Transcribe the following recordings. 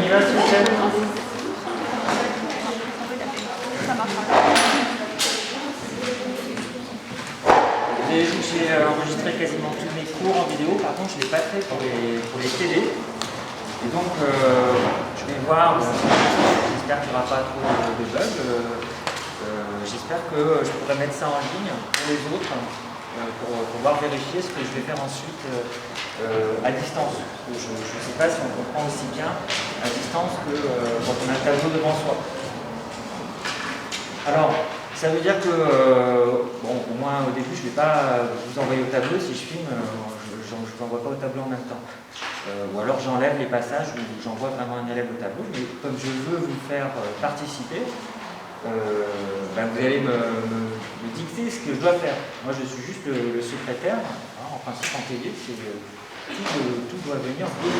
y va, Suzanne. J'ai enregistré quasiment tous mes cours en vidéo, par contre je ne l'ai pas fait pour les télé. Et donc je vais voir, j'espère qu'il n'y aura pas trop de bugs, j'espère que je pourrai mettre ça en ligne pour les autres, pour pouvoir vérifier ce que je vais faire ensuite à distance. Je ne sais pas si on comprend aussi bien à distance que quand on a un tableau devant soi. Alors, ça veut dire que, bon, au moins au début, je ne vais pas vous envoyer au tableau. Si je filme, je ne vous envoie pas au tableau en même temps. Ou alors j'enlève les passages où j'envoie vraiment un élève au tableau. Mais comme je veux vous faire participer, ben vous allez me dicter ce que je dois faire. Moi, je suis juste le secrétaire. Hein, en principe, en télé, tout doit venir de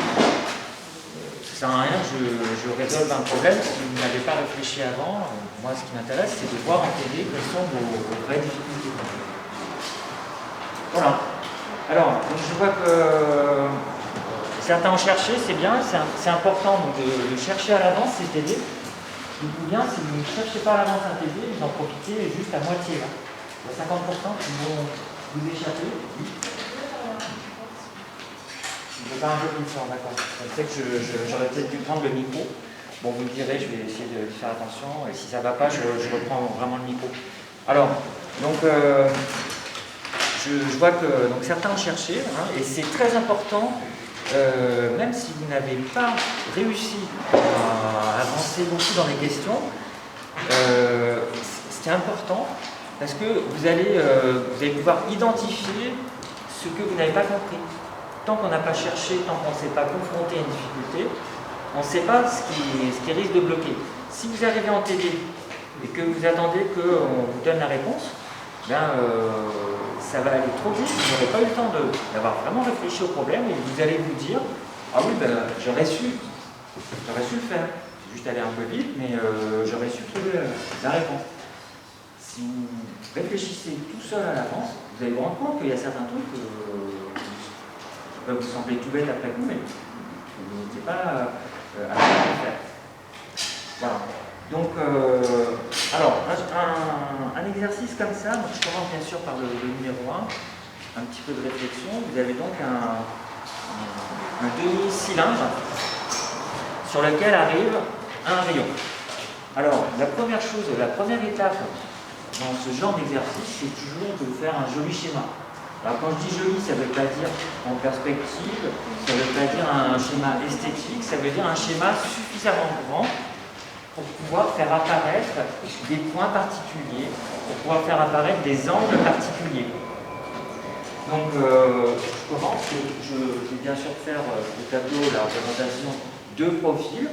ça ne sert à rien que je résolve un problème si vous n'avez pas réfléchi avant. Moi, ce qui m'intéresse, c'est de voir en télé quelles sont vos vraies difficultés. Voilà. Alors, donc je vois que certains ont cherché, c'est bien, c'est important donc, de chercher à l'avance ces TD. Dites-vous bien, si vous ne cherchez pas à l'avance un TD, vous en profitez juste à moitié. Là. Il y a 50% qui vont vous échapper. Je vais pas un peu plus fort, d'accord. Je sais que j'aurais peut-être dû prendre le micro. Bon, vous me direz, je vais essayer de faire attention. Et si ça ne va pas, je reprends vraiment le micro. Alors, donc, je vois que donc, certains ont cherché, hein, et c'est très important, même si vous n'avez pas réussi à avancer beaucoup dans les questions, c'est important parce que vous allez pouvoir identifier ce que vous n'avez pas compris. Tant qu'on n'a pas cherché, tant qu'on ne s'est pas confronté à une difficulté, on ne sait pas ce qui risque de bloquer. Si vous arrivez en télé et que vous attendez qu'on vous donne la réponse, ben, ça va aller trop vite, vous n'aurez pas eu le temps d'avoir vraiment réfléchi au problème et vous allez vous dire « Ah oui, ben, j'aurais su le faire. C'est juste aller un peu vite, mais j'aurais su trouver la réponse. » Si vous réfléchissez tout seul à l'avance, vous allez vous rendre compte qu'il y a certains trucs qui peuvent vous sembler tout bêtes après coup, mais vous n'étiez pas à faire. Voilà. Donc, alors, un exercice comme ça, donc je commence bien sûr par le numéro 1, un petit peu de réflexion. Vous avez donc un demi-cylindre sur lequel arrive un rayon. Alors, la première étape dans ce genre d'exercice, c'est toujours de faire un joli schéma. Alors quand je dis joli, ça ne veut pas dire en perspective, ça ne veut pas dire un schéma esthétique, ça veut dire un schéma suffisamment grand pour pouvoir faire apparaître des points particuliers, pour pouvoir faire apparaître des angles particuliers. Donc je commence, je vais bien sûr faire au tableau la représentation de profil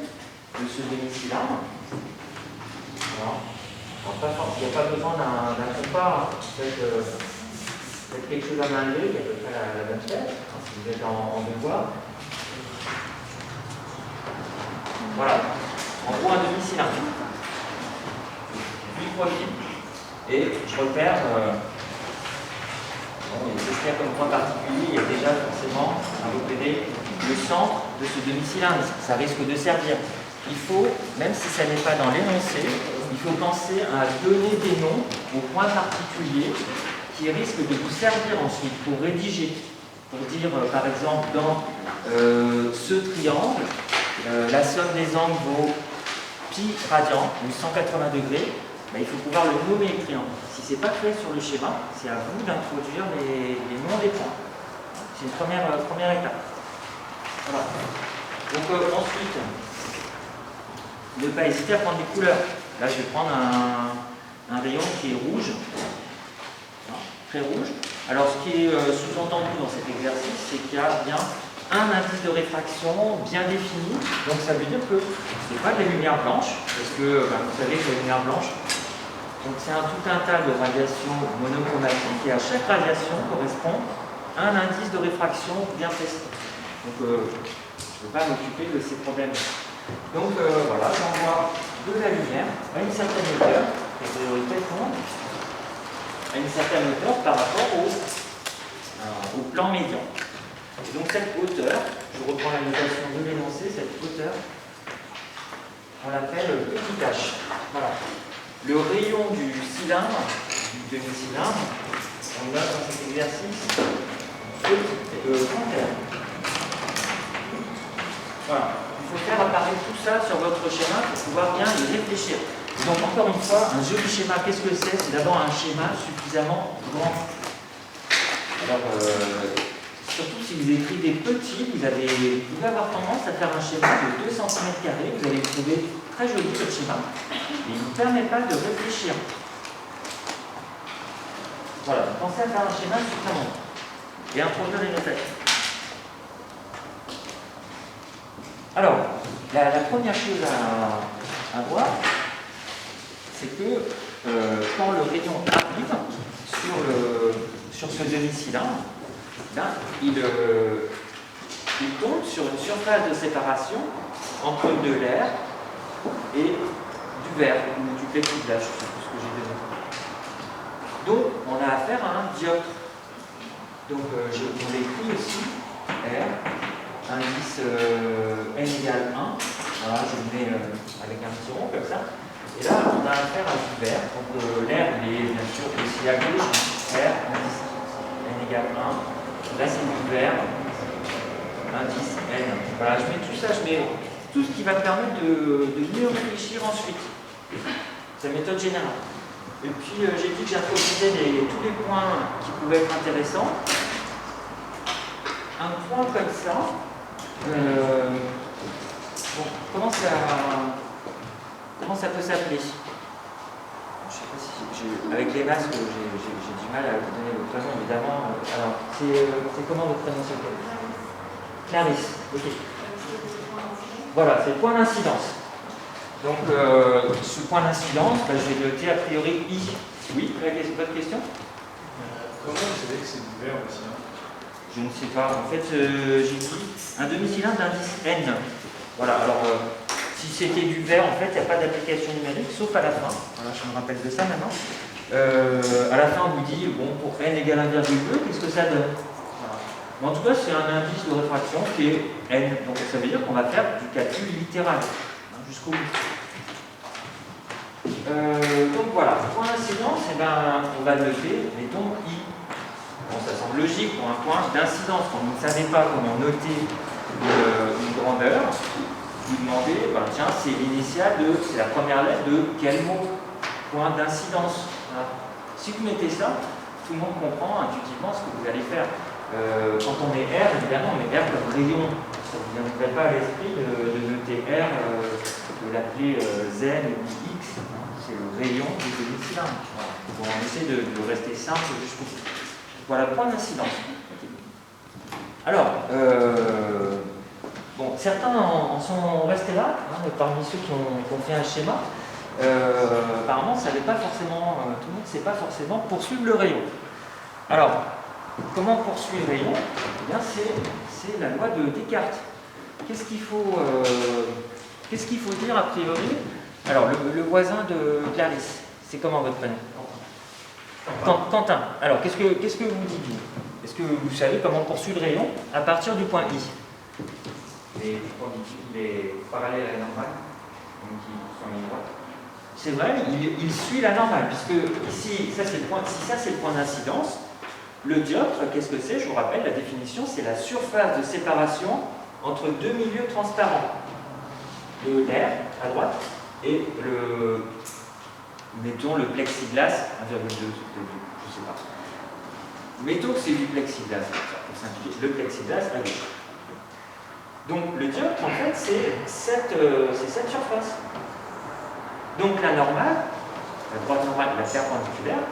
de ce demi-cylindre. Voilà. Il n'y a pas besoin d'un compas, faites quelque chose à main levée, qui est à peu près la même tête, si vous êtes en devoir. Voilà. En gros, un demi-cylindre. 8 profils. Et je repère, c'est ce qu'il y a comme point particulier, il y a déjà forcément à repérer le centre de ce demi-cylindre. Ça risque de servir. Il faut, même si ça n'est pas dans l'énoncé, il faut penser à donner des noms aux points particuliers qui risquent de vous servir ensuite pour rédiger. Pour dire, par exemple, dans ce triangle, la somme des angles vaut pi radian, ou 180 degrés, ben, il faut pouvoir le nommer le triangle. Si ce n'est pas fait sur le schéma, c'est à vous d'introduire les noms des points. C'est une première étape. Voilà. Donc ensuite, ne pas hésiter à prendre des couleurs. Là, je vais prendre un rayon qui est rouge, très rouge. Alors, ce qui est sous-entendu dans cet exercice, c'est qu'il y a bien un indice de réfraction bien défini. Donc, ça veut dire que ce n'est pas de la lumière blanche, parce que vous savez que la lumière blanche, c'est tout un tas de radiations monochromatiques, et à chaque radiation correspond un indice de réfraction bien précis. Donc, je ne vais pas m'occuper de ces problèmes. Donc voilà, j'envoie de la lumière à une certaine hauteur, et vous aurez peut-être compte, à une certaine hauteur par rapport au plan médian. Et donc cette hauteur, je reprends la notation de l'énoncé, cette hauteur on l'appelle petit h. Voilà. Le rayon du cylindre, du demi-cylindre, on a dans cet exercice grand R. Voilà. Il faut faire apparaître tout ça sur votre schéma pour pouvoir bien y réfléchir. Donc encore une fois, un joli schéma, qu'est-ce que c'est? C'est d'abord un schéma suffisamment grand. Alors, surtout si vous écrivez petit, vous pouvez avoir tendance à faire un schéma de 2 cm². Vous allez le trouver très joli, votre schéma. Et il ne vous permet pas de réfléchir. Voilà, pensez à faire un schéma suffisamment grand. Et introduire les notations. Alors, la première chose à voir, c'est que quand le rayon arrive sur ce demi-cylindre, il tombe sur une surface de séparation entre de l'air et du verre ou du plexiglas, je ne sais plus ce que j'ai donné. Donc, on a affaire à un dioptre. Donc, on l'écrit aussi, R, indice n égale 1. Voilà, je le mets avec un petit rond comme ça. Et là, on a affaire à du verre. Donc, l'air, il est bien sûr aussi à gauche. R, indice n égale 1. Là, c'est du verre. Indice n. Voilà, je mets tout ça, je mets tout ce qui va permettre de mieux réfléchir ensuite. C'est la méthode générale. Et puis, j'ai dit que j'introduisais tous les points qui pouvaient être intéressants. Un point comme ça, bon, comment ça peut s'appeler? Je ne sais pas si avec les masques, j'ai du mal à vous donner votre prénom, évidemment. Alors, c'est comment votre prénom, s'il vous plaît? Clarisse, ok. Voilà, c'est le point d'incidence. Donc, ce point d'incidence, je vais le noter a priori I. Oui, votre question? Comment vous savez que c'est du verre aussi? Je ne sais pas. En fait, j'ai dit un demi-cylindre d'indice N. Voilà, alors, si c'était du verre, en fait, il n'y a pas d'application numérique, sauf à la fin. Voilà, je me rappelle de ça maintenant. À la fin, on vous dit, bon, pour N égale 1,2, qu'est-ce que ça donne? Voilà. Mais en tout cas, c'est un indice de réfraction qui est N. Donc, ça veut dire qu'on va faire du calcul littéral, jusqu'au bout. Donc voilà, point d'incidence, on va le noter, mettons I. Bon, ça semble logique pour un point d'incidence. Quand vous ne savez pas comment noter une grandeur, vous demandez, tiens, c'est l'initiale c'est la première lettre de quel mot? Point d'incidence. Voilà. Si vous mettez ça, tout le monde comprend intuitivement ce que vous allez faire. Quand on met R, évidemment, on met R comme rayon. Ça ne vous viendrait pas à l'esprit de noter R, de l'appeler Z ou X. C'est le rayon du demi-cylindre. Voilà. Bon, on essaie de rester simple jusqu'au bout. Voilà, point d'incidence. Okay. Alors, bon, certains en sont restés là, parmi ceux qui ont fait un schéma. Apparemment, ça n'avait pas forcément, tout le monde ne sait pas forcément poursuivre le rayon. Alors, comment poursuivre le rayon? Eh bien, c'est la loi de Descartes. Qu'est-ce qu'il faut dire a priori? Alors, le voisin de Clarisse, c'est comment votre prénom? Quentin. Alors, qu'est-ce que vous dites, vous? Est-ce que vous savez comment poursuivre le rayon à partir du point I? Les parallèles à la normale, donc qui sont en ligne droite. C'est vrai, il suit la normale, puisque ici, ça c'est le point d'incidence. Le dioptre, qu'est-ce que c'est? Je vous rappelle, la définition, c'est la surface de séparation entre deux milieux transparents. L'air, à droite, et mettons le plexiglas, 1,2, je ne sais pas. Mettons que c'est du plexiglas, pour simplifier. Le plexiglas à gauche. Donc le dioptre, en fait, c'est cette surface. Donc la normale, la droite normale, la perpendiculaire,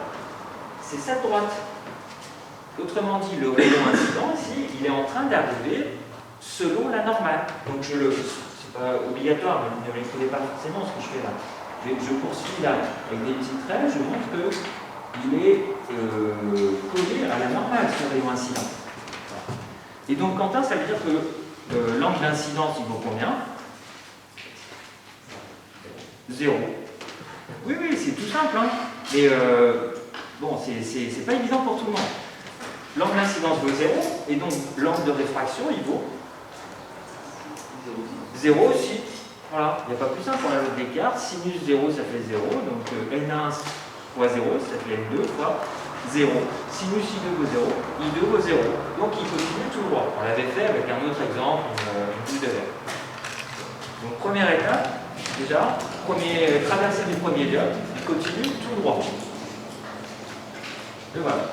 c'est cette droite. Autrement dit, le rayon incident, ici, il est en train d'arriver selon la normale. Donc c'est pas obligatoire, mais ne l'écrivez pas forcément ce que je fais là. Je poursuis là avec des petits traits, je montre qu'il est collé à la normale, ce rayon incident. Et donc Quentin, ça veut dire que l'angle d'incidence, il vaut combien? 0. Oui, c'est tout simple, hein. Mais bon, c'est pas évident pour tout le monde. L'angle d'incidence vaut 0, et donc l'angle de réfraction, il vaut 0 aussi. Voilà, il n'y a pas plus simple pour la loi de Descartes. Sinus 0, ça fait 0. Donc N1 fois 0, ça fait N2 fois 0. Sinus I2 vaut 0, I2 vaut 0. Donc il continue tout droit. On l'avait fait avec un autre exemple, une boule de verre. Donc première étape, déjà, traversée du premier diode, il continue tout droit. Et voilà.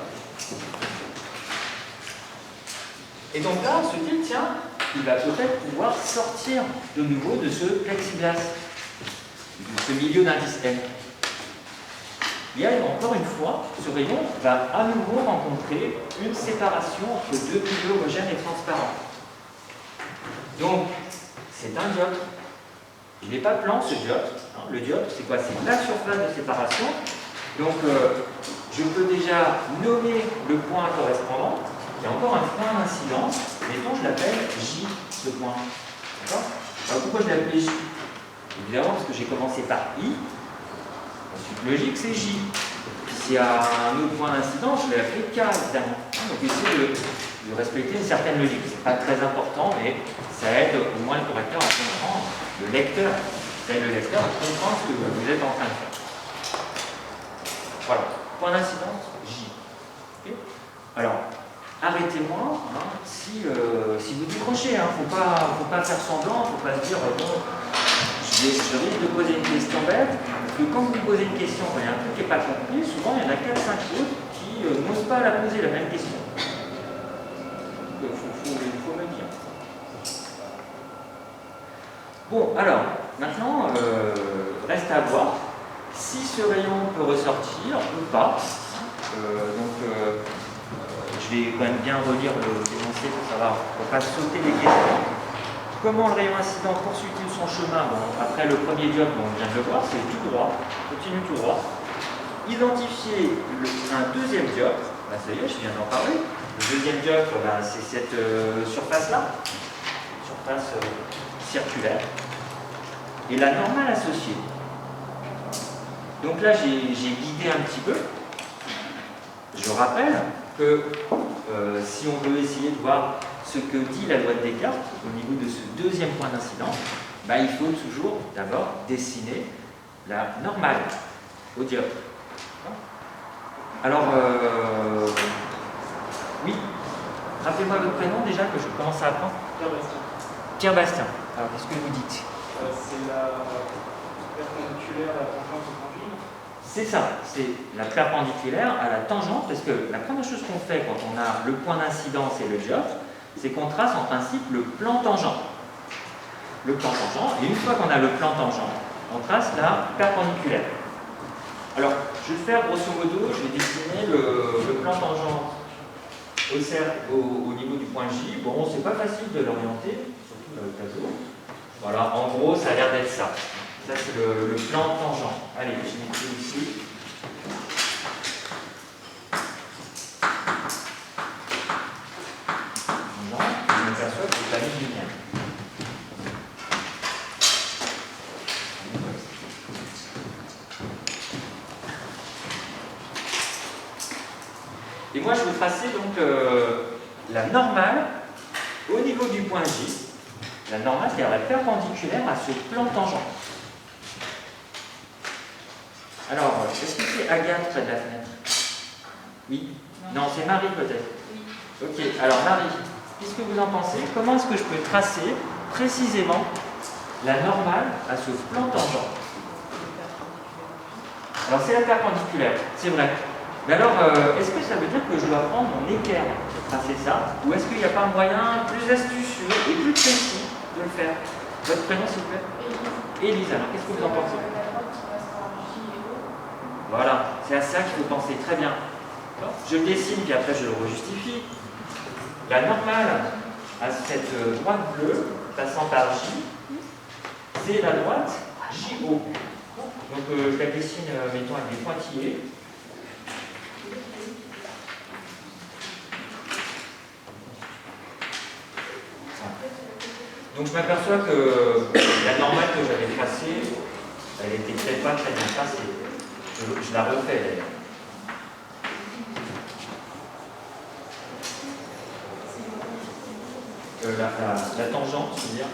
Et donc là, on se dit, tiens, il va peut-être pouvoir sortir de nouveau de ce plexiglas, de ce milieu d'indice N. Et encore une fois, ce rayon va à nouveau rencontrer une séparation entre deux milieux homogènes et transparents. Donc, c'est un diode. Il n'est pas plan, ce diode. Le diode, c'est quoi? C'est la surface de séparation. Donc, je peux déjà nommer le point correspondant. Il y a encore un point d'incidence. Mettons, je l'appelle J, ce point. D'accord? Alors, pourquoi je l'ai appelé J? Évidemment, parce que j'ai commencé par I. Ensuite, logique, c'est J. Puis, s'il y a un autre point d'incidence, je vais l'appeler K, évidemment. Donc, essayer de respecter une certaine logique. Ce n'est pas très important, mais ça aide au moins le correcteur à comprendre, le lecteur, ça aide le lecteur à comprendre ce que vous êtes en train de faire. Voilà. Point d'incidence, J. Okay. Alors, arrêtez-moi si vous décrochez. Il ne faut pas faire semblant, il ne faut pas se dire bon, je risque de poser une question bête, parce que quand vous posez une question, quand il y a un truc qui n'est pas compris, souvent il y en a 4-5 autres qui n'osent pas la poser, la même question. Il faut me dire. Bon, alors, maintenant, reste à voir si ce rayon peut ressortir ou pas. Je vais quand même bien relire le dénoncé pour savoir, pour ne pas sauter les questions. Comment le rayon incident poursuit-il son chemin? Bon, après le premier diode, on vient de le voir, c'est tout droit, continue tout droit. Identifier un deuxième diode, ben, ça y est, je viens d'en parler. Le deuxième diode, ben, c'est cette surface-là, surface circulaire. Et la normale associée. Donc là, j'ai guidé un petit peu. Je rappelle que si on veut essayer de voir ce que dit la loi de Descartes au niveau de ce deuxième point d'incidence, bah, il faut toujours d'abord dessiner la normale au diode. Alors, oui, rappelez-moi votre prénom déjà que je commence à apprendre. Pierre Bastien. Pierre Bastien. Alors, qu'est-ce que vous dites? C'est la perpendiculaire à la tangente au tangente. C'est ça, c'est la perpendiculaire à la tangente, parce que la première chose qu'on fait quand on a le point d'incidence et le diode, c'est qu'on trace en principe le plan tangent. Le plan tangent, et une fois qu'on a le plan tangent, on trace la perpendiculaire. Alors, je vais le faire grosso modo, je vais dessiner le plan tangent au niveau du point J. Bon, c'est pas facile de l'orienter, surtout dans le tableau. Voilà, en gros, ça a l'air d'être ça. Ça, c'est le plan tangent. Allez, je m'écris ici. Je m'aperçois que c'est pas mis lumière. Et moi, je vais tracer donc la normale au niveau du point J. La normale, c'est-à-dire la perpendiculaire à ce plan tangent. Alors, est-ce que c'est Agathe près de la fenêtre? Oui? Non, c'est Marie peut-être? Oui. Ok, alors Marie, qu'est-ce que vous en pensez? Comment est-ce que je peux tracer précisément la normale à ce plan tangent? Alors, c'est la perpendiculaire, c'est vrai. Mais alors, est-ce que ça veut dire que je dois prendre mon équerre pour tracer ça? Ou est-ce qu'il n'y a pas un moyen plus astucieux et plus précis de le faire? Votre prénom, s'il vous plaît? Élise. Alors, qu'est-ce que vous en pensez? Voilà, c'est à ça qu'il faut penser, très bien. Je le dessine, puis après je le rejustifie. La normale à cette droite bleue, passant par J, c'est la droite JO. Donc je la dessine, mettons, avec des pointillés. Donc je m'aperçois que la normale que j'avais tracée, elle n'était peut-être pas très bien tracée. Je la refais d'ailleurs. La tangente, je veux dire.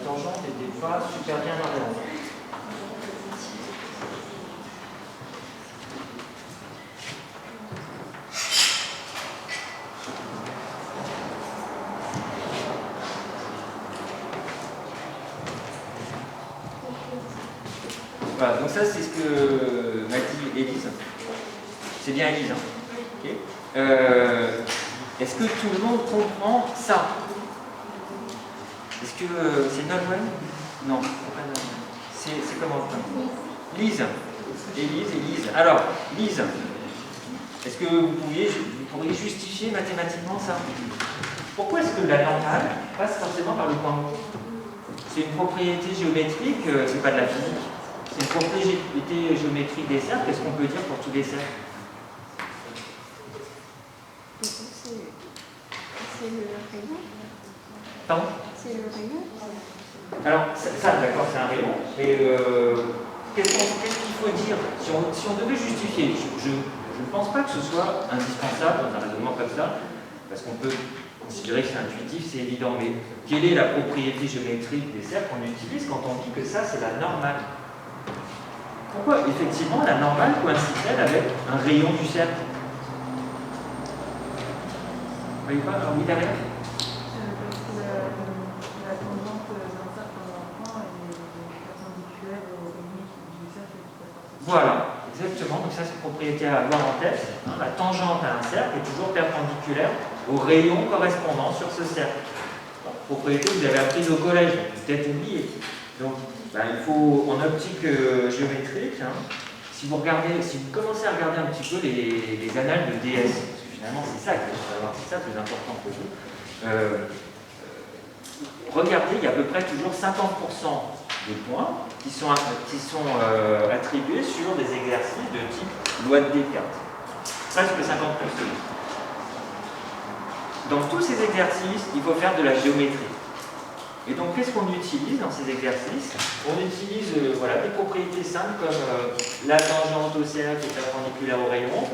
tangente n'était pas super bien orientée. Voilà, donc ça c'est ce que m'a dit Élise. C'est bien Élise, hein. Okay. Est-ce que tout le monde comprend ça? Est-ce que c'est Nolwenn? Non, c'est pas Nolwenn. C'est comment? Lise. Élise. Alors, Lise, est-ce que vous pourriez justifier mathématiquement ça? Pourquoi est-ce que la normale passe forcément par le point haut? C'est une propriété géométrique, c'est pas de la physique. C'est une propriété géométrique des cercles. Qu'est-ce qu'on peut dire pour tous les cercles? C'est le rayon. Pardon? C'est le rayon. Alors, ça d'accord, c'est un rayon. Mais qu'est-ce qu'il faut dire si on devait justifier? Je ne pense pas que ce soit indispensable dans un raisonnement comme ça, parce qu'on peut considérer que c'est intuitif, c'est évident. Mais quelle est la propriété géométrique des cercles qu'on utilise quand on dit que ça, c'est la normale? Pourquoi, effectivement, la normale coïncide-t-elle avec un rayon du cercle? Vous voyez pas? Oui, derrière? Parce que la tangente d'un cercle en un point est perpendiculaire au rayon du cercle qui passe par ce cercle. Voilà, exactement. Donc ça, c'est une propriété à avoir en tête. Hein, la tangente à un cercle est toujours perpendiculaire au rayon correspondant sur ce cercle. Bon, propriété que vous avez apprise au collège, peut-être oublié. Donc, il faut, en optique géométrique, hein, si vous commencez à regarder un petit peu les annales de DS, parce que finalement c'est ça qu'il faut savoir, c'est ça le plus important pour vous, regardez, il y a à peu près toujours 50% de points qui sont attribués sur des exercices de type loi de Descartes. Presque 50%. Dans tous ces exercices, il faut faire de la géométrie. Et donc, qu'est-ce qu'on utilise dans ces exercices? On utilise des propriétés simples comme la tangente au cercle est perpendiculaire au rayon.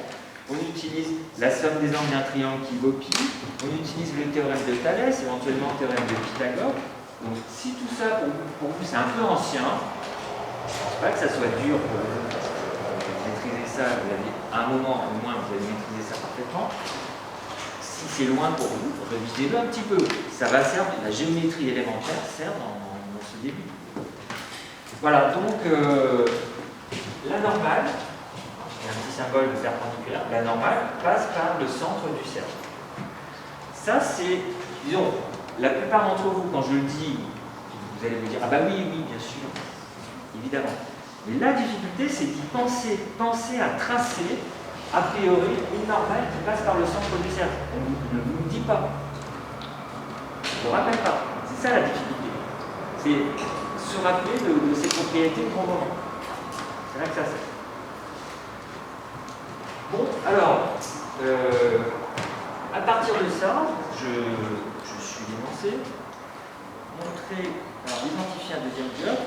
On utilise la somme des angles d'un triangle qui vaut pi. On utilise le théorème de Thalès, éventuellement le théorème de Pythagore. Donc, si tout ça, pour vous, c'est un peu ancien, je ne pense pas que ça soit dur pour vous. Vous maîtrisez ça, vous avez, à un moment au moins, vous allez maîtriser ça parfaitement. Si c'est loin pour vous, révisez-le un petit peu. Ça va servir, la géométrie élémentaire sert dans ce début. Voilà, donc la normale, il y a un petit symbole de perpendiculaire, la normale passe par le centre du cercle. Ça c'est, disons, la plupart d'entre vous, quand je le dis, vous allez me dire, ah bah oui, bien sûr, évidemment. Mais la difficulté, c'est d'y penser à tracer a priori une normale qui passe par le centre du cercle. On ne vous le dit pas. On ne vous rappelle pas. C'est ça la difficulté. C'est se rappeler de ces propriétés au bon moment. C'est là que ça sert. Bon, alors, à partir de ça, je suis énoncé, montrer, alors identifier un deuxième bloc,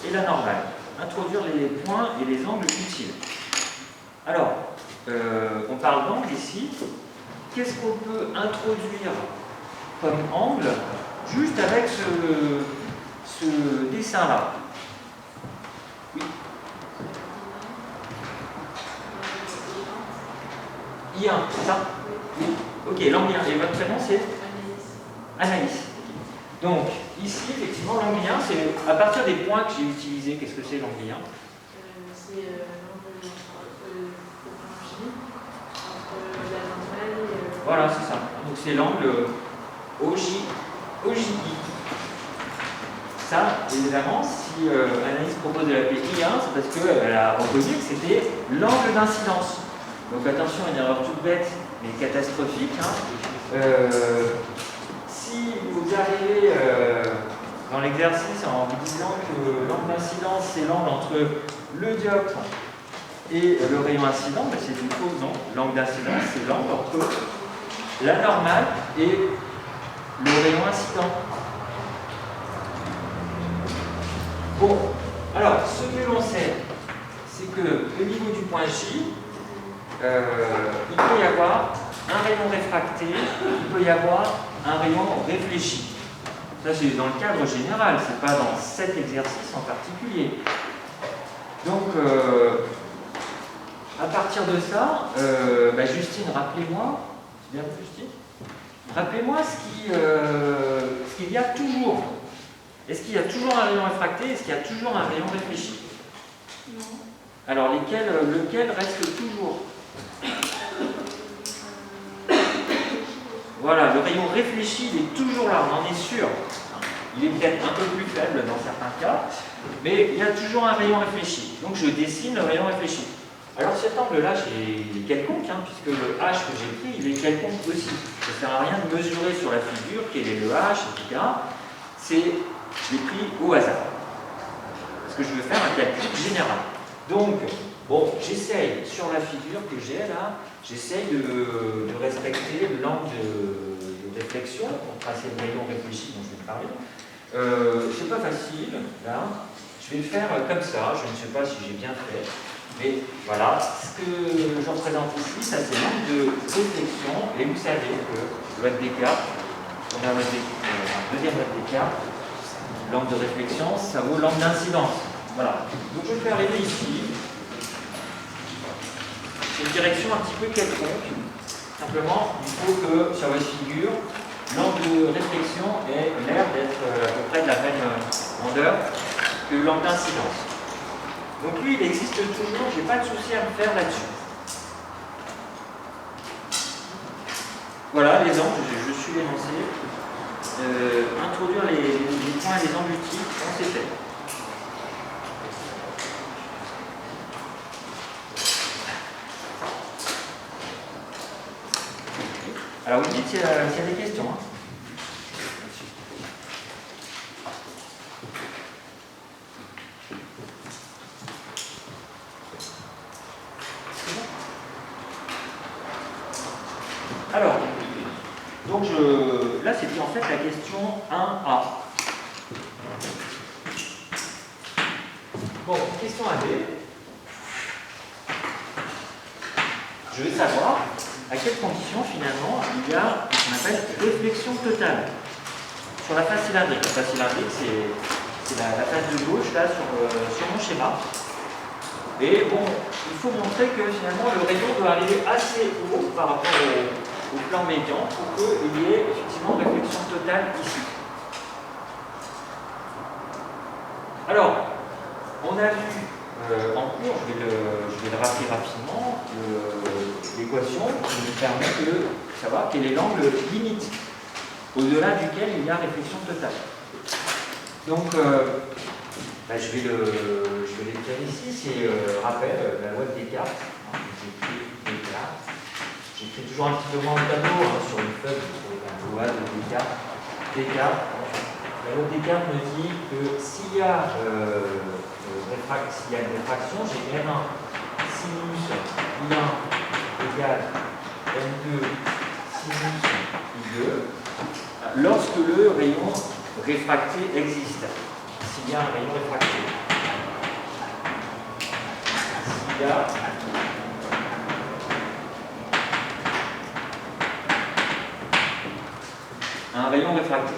et la normale. Introduire les points et les angles utiles. Alors, on parle d'angle ici. Qu'est-ce qu'on peut introduire comme angle juste avec ce dessin-là? Oui. I1, c'est ça? Oui. Ok, l'angle 1. Et votre prénom c'est? Anaïs. Donc, ici, effectivement, l'angle 1, c'est à partir des points que j'ai utilisés. Qu'est-ce que c'est l'angle 1? C'est l'angle J entre la normale et... Voilà, c'est ça. Donc c'est l'angle OJI. Ça, évidemment, si Anaïs propose de l'appeler I1, c'est parce qu'elle a reconnu que c'était l'angle d'incidence. Donc attention, une erreur toute bête, mais catastrophique. Hein. Si vous arrivez dans l'exercice en vous disant que l'angle d'incidence, c'est l'angle entre le dioptre et le rayon incident, ben c'est une fausse, non? L'angle d'incidence, c'est l'angle entre la normale et le rayon incident. Bon, alors, ce que l'on sait, c'est que au niveau du point J, il peut y avoir un rayon réfracté, il peut y avoir un rayon réfléchi. Ça, c'est dans le cadre général, c'est pas dans cet exercice en particulier. Donc, à partir de ça, Justine, rappelez-moi, c'est bien Justine, rappelez-moi ce qu'il y a toujours. Est-ce qu'il y a toujours un rayon réfracté? Est-ce qu'il y a toujours un rayon réfléchi? Non. Alors, lequel reste toujours? Voilà, le rayon réfléchi, il est toujours là, on en est sûr. Il est peut-être un peu plus faible dans certains cas, mais il y a toujours un rayon réfléchi. Donc je dessine le rayon réfléchi. Alors cet angle-là, il est quelconque, puisque le H que j'ai pris, il est quelconque aussi. Ça ne sert à rien de mesurer sur la figure quel est le H, etc. Je l'ai pris au hasard. Parce que je veux faire un calcul général. Donc, bon, j'essaye, sur la figure que j'ai là, j'essaye de respecter l'angle de réflexion pour tracer le rayon réfléchi dont je vais parler. C'est pas facile, là. Je vais le faire comme ça, je ne sais pas si j'ai bien fait. Mais voilà, ce que je représente ici, ça c'est l'angle de réflexion. Et vous savez que loi de Descartes, on a un deuxième loi de Descartes, l'angle de réflexion, ça vaut l'angle d'incidence. Voilà. Donc je vais le faire arriver ici. C'est une direction un petit peu quelconque. Simplement, il faut que sur votre figure, l'angle de réflexion ait l'air d'être à peu près de la même grandeur que l'angle d'incidence. Donc lui, il existe toujours, je n'ai pas de souci à me faire là-dessus. Voilà les angles, je suis énoncé. Introduire les points et les angles utiles, on s'est fait. Alors vous dites s'il y a des questions. Alors, donc là c'était en fait la question 1A. Bon, question 1B. Je veux savoir à quelles conditions finalement il y a ce qu'on appelle réflexion totale sur la face cylindrique. La face cylindrique c'est la face de gauche là sur mon schéma. Et bon, il faut montrer que finalement le rayon doit arriver assez haut par rapport au plan médian pour qu'il y ait effectivement réflexion totale ici. Alors, on a vu en cours, je vais le rappeler rapidement, l'équation qui nous permet de savoir quel est l'angle limite au-delà duquel il y a réflexion totale. Donc, je vais l'écrire ici, c'est rappel, la loi de Descartes. J'écris toujours un petit peu moins de tableau sur une feuille, la loi de Descartes. La loi de Descartes me dit que s'il y a une réfraction, j'ai R1 sinus I1 égale N2 sinus I2 lorsque le rayon réfracté existe. S'il y a un rayon réfracté. S'il y a un rayon réfracté.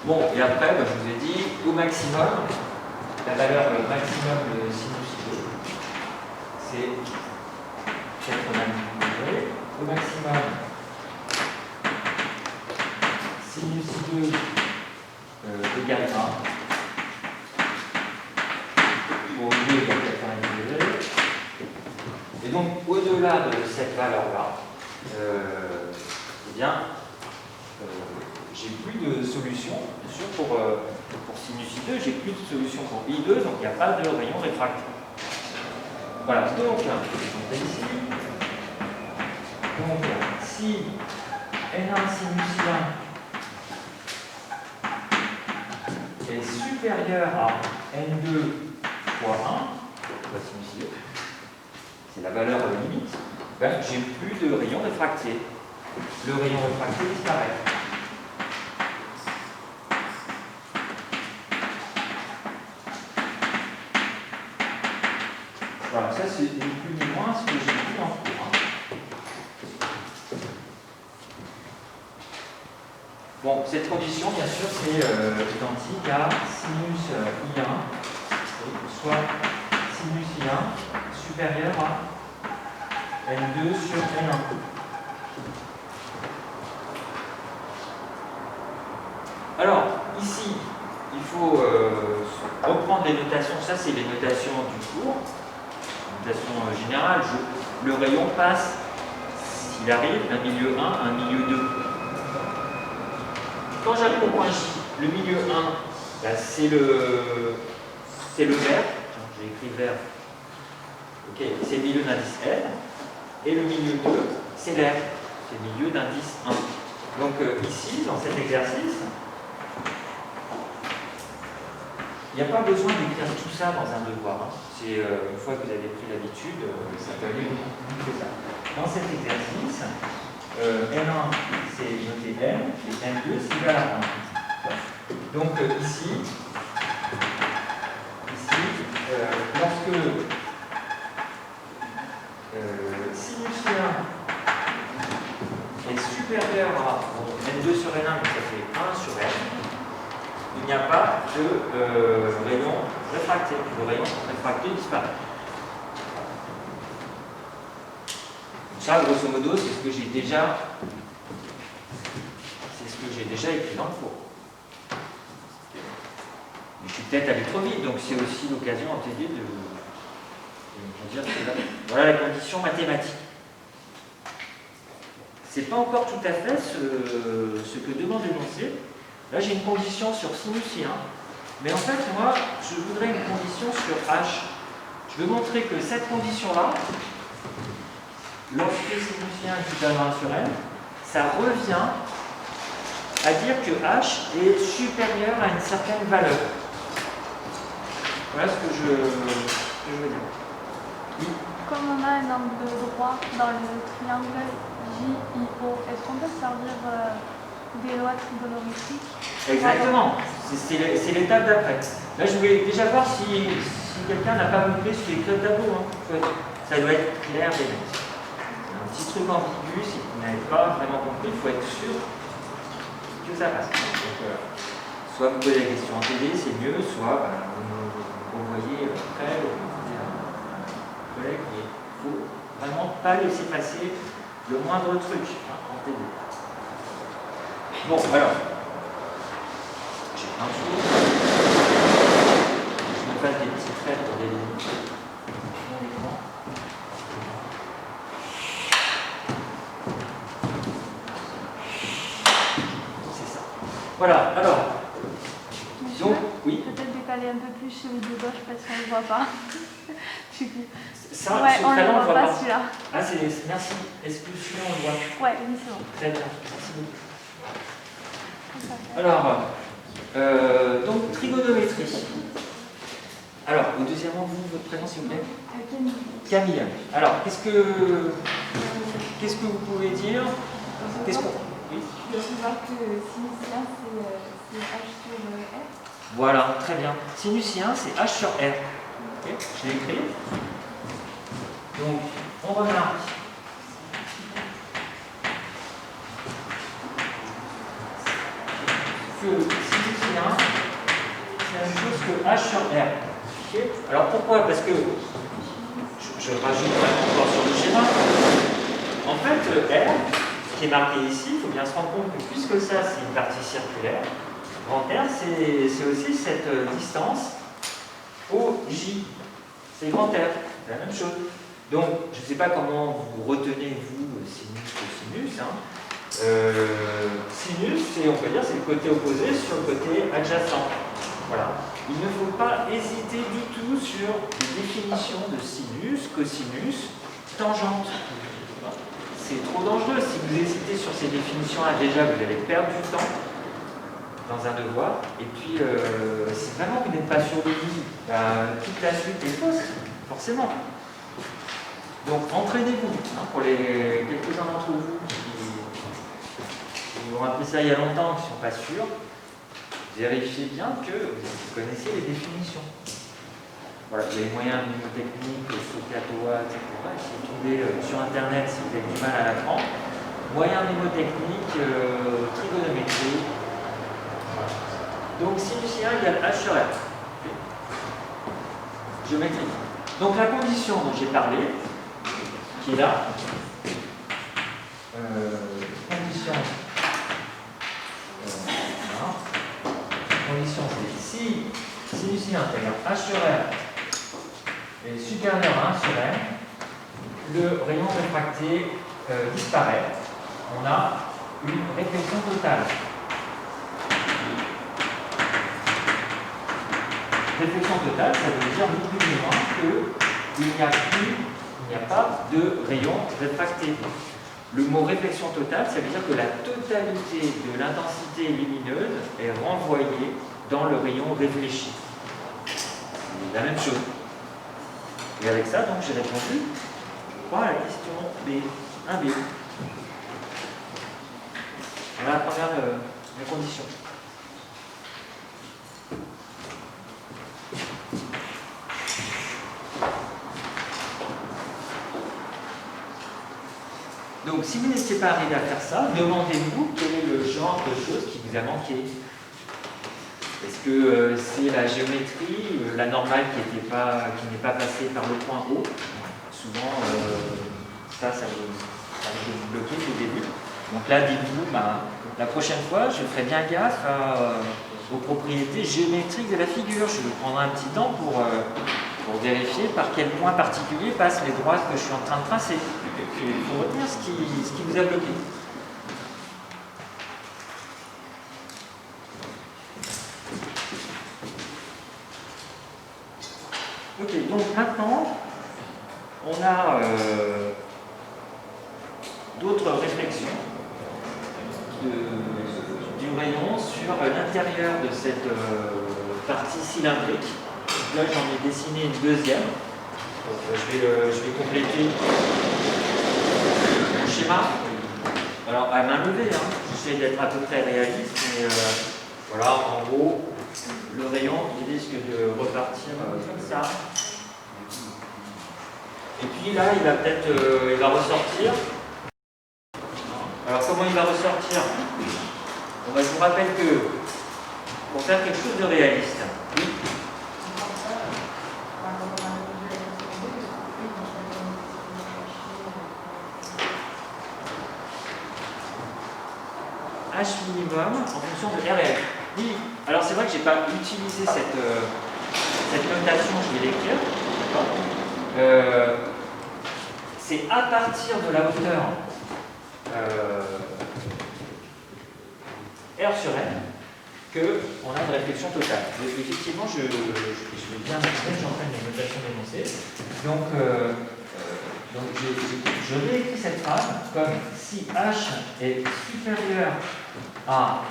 Bon, et après, je vous ai dit, au maximum, la valeur maximum de sinus I2, c'est 90 degrés. Au maximum, sinus I2 égale 1. Pour I2 égale 90 degrés. Et donc, au-delà de cette valeur-là, eh bien, j'ai plus de solution, bien sûr, pour sinus I2, j'ai plus de solution pour I2, donc il n'y a pas de rayon réfracté. Voilà, donc, ici, donc, si N1 sinus I1 est supérieur à N2 fois 1, sinus I2, c'est la valeur limite, ben, j'ai plus de rayon réfracté. Le rayon réfracté disparaît. Voilà, ça c'est ni plus ni moins ce que j'ai vu en cours. Bon, cette condition, bien sûr, c'est identique à sinus I1, soit sinus I1 supérieur à N2 sur N1. Alors, ici, il faut reprendre les notations. Ça, c'est les notations du cours. Notation générale. Le rayon passe, s'il arrive, d'un milieu 1 à un milieu 2. Quand j'arrive au point J, le milieu 1, ben, c'est le vert. J'ai écrit vert. Ok, c'est le milieu d'indice L. Et le milieu 2, c'est l'air. C'est le milieu d'indice 1. Donc ici, dans cet exercice, il n'y a pas besoin d'écrire tout ça dans un devoir. C'est une fois que vous avez pris l'habitude, ça peut aller plus que ça. Dans cet exercice, N1 c'est noté N et N2 c'est égal à 1. Donc ici, lorsque sinus 1 est supérieur à N2 sur N1, donc ça fait 1 sur N, il n'y a pas de rayon réfracté. Le rayon réfracté disparaît. Ça, grosso modo, c'est ce que j'ai déjà écrit dans le cours. Mais je suis peut-être allé trop vite, donc c'est aussi l'occasion en TD de dire que là, voilà la condition mathématique. C'est pas encore tout à fait ce que demande l'énoncé. Là, j'ai une condition sur sinus I1, mais en fait, moi, je voudrais une condition sur H. Je veux montrer que cette condition-là, lorsque sinus I1 est égal à 1 sur N, ça revient à dire que H est supérieur à une certaine valeur. Voilà ce que je veux dire. Oui. Comme on a un angle droit dans le triangle JIO, est-ce qu'on peut servir des lois trigonométriques? Exactement, c'est l'étape d'après. Là, je voulais déjà voir si quelqu'un n'a pas montré sur les clés de tableau. Hein. Ça doit être clair et net. Un petit truc ambigu, si vous n'avez pas vraiment compris, il faut être sûr que ça passe. Donc, soit vous posez la question en TD, c'est mieux, soit vous voyez après, vous dites à un collègue, il ne faut vraiment pas laisser passer le moindre truc en TD. Bon, alors, j'ai un tour. Je me passe des petits traits pour délimiter mon écran. C'est ça. Voilà, alors. Monsieur, Donc, oui. peut-être décaler un peu plus celui de gauche parce qu'on ne le voit pas. Ça, ouais, ce on ne le trait-là, voit pas pas. celui-là. Ah, merci. Est-ce que celui-là, on le voit? Ouais, oui, c'est bon. Très bien, merci beaucoup. Alors, donc trigonométrie. Alors, deuxièmement, votre prénom s'il vous plaît? Camille. Alors, qu'est-ce que vous pouvez dire? Oui. Je peux voir que sinus I1 c'est H sur R. Voilà, très bien. Sinus I1 c'est H sur R. Okay, je l'ai écrit. Donc, on remarque que sinus I1 c'est la même chose que H sur R. Okay. Alors pourquoi? Parce que je rajoute encore sur le schéma. En fait, R, ce qui est marqué ici, il faut bien se rendre compte que puisque ça c'est une partie circulaire, grand R c'est aussi cette distance au J. C'est grand R, c'est la même chose. Donc, je ne sais pas comment vous retenez, vous, sinus ou sinus. Hein. Sinus, on peut dire, c'est le côté opposé sur le côté adjacent. Voilà. Il ne faut pas hésiter du tout sur les définitions de sinus, cosinus, tangente. C'est trop dangereux. Si vous hésitez sur ces définitions-là, déjà, vous allez perdre du temps dans un devoir. Et puis, si vraiment vous n'êtes pas sûr de vous, toute la suite est fausse, forcément. Donc, entraînez-vous. Hein, pour les quelques-uns d'entre vous qui ont appris ça il y a longtemps, qui ne sont pas sûrs, vérifiez bien que vous connaissez les définitions. Voilà, vous avez moyen de mnémotechnique, Socatoa, etc. Essayez de trouver sur Internet si vous avez du mal à l'apprendre. moyen mnémotechnique, trigonométrie. Donc sinus 1 égale h sur r. Géométrie. Donc la condition dont j'ai parlé, qui est là, condition, voilà. Condition c'est si sinus 1 égale h sur r est supérieur à 1 sur r, le rayon réfracté disparaît. On a une réflexion totale. Réflexion totale, ça veut dire ni plus ni moins qu'il n'y a pas de rayon réfracté. Le mot réflexion totale, ça veut dire que la totalité de l'intensité lumineuse est renvoyée dans le rayon réfléchi. C'est la même chose. Et avec ça, donc, j'ai répondu, je crois, à la question B, 1B. Voilà la première condition. Donc, si vous n'étiez pas arrivé à faire ça, demandez-vous quel est le genre de choses qui vous a manqué. Est-ce que c'est la géométrie, la normale qui n'est pas passée par le point haut? Souvent, ça vous bloquer au début. Donc là, dites-vous, la prochaine fois, je ferai bien gaffe aux propriétés géométriques de la figure. Je prendrai un petit temps pour vérifier par quel point particulier passent les droites que je suis en train de tracer. Il faut retenir ce qui vous a bloqué. Ok, donc maintenant, on a d'autres réflexions du rayon sur l'intérieur de cette partie cylindrique. Là, j'en ai dessiné une deuxième. Donc, je vais compléter mon schéma. Alors, à main levée, j'essaie d'être à peu près réaliste, mais voilà, en gros, le rayon, il risque de repartir comme ça. Et puis là, il va ressortir. Alors, comment il va ressortir? Je vous rappelle que pour faire quelque chose de réaliste, oui. H minimum en fonction de R et F. Oui, alors c'est vrai que je n'ai pas utilisé cette notation, je vais l'écrire. C'est à partir de la hauteur R sur N qu'on a une réflexion totale. Effectivement, je vais bien montrer, j'entraîne les notations d'énoncé. Donc je réécris cette phrase comme si H est supérieur à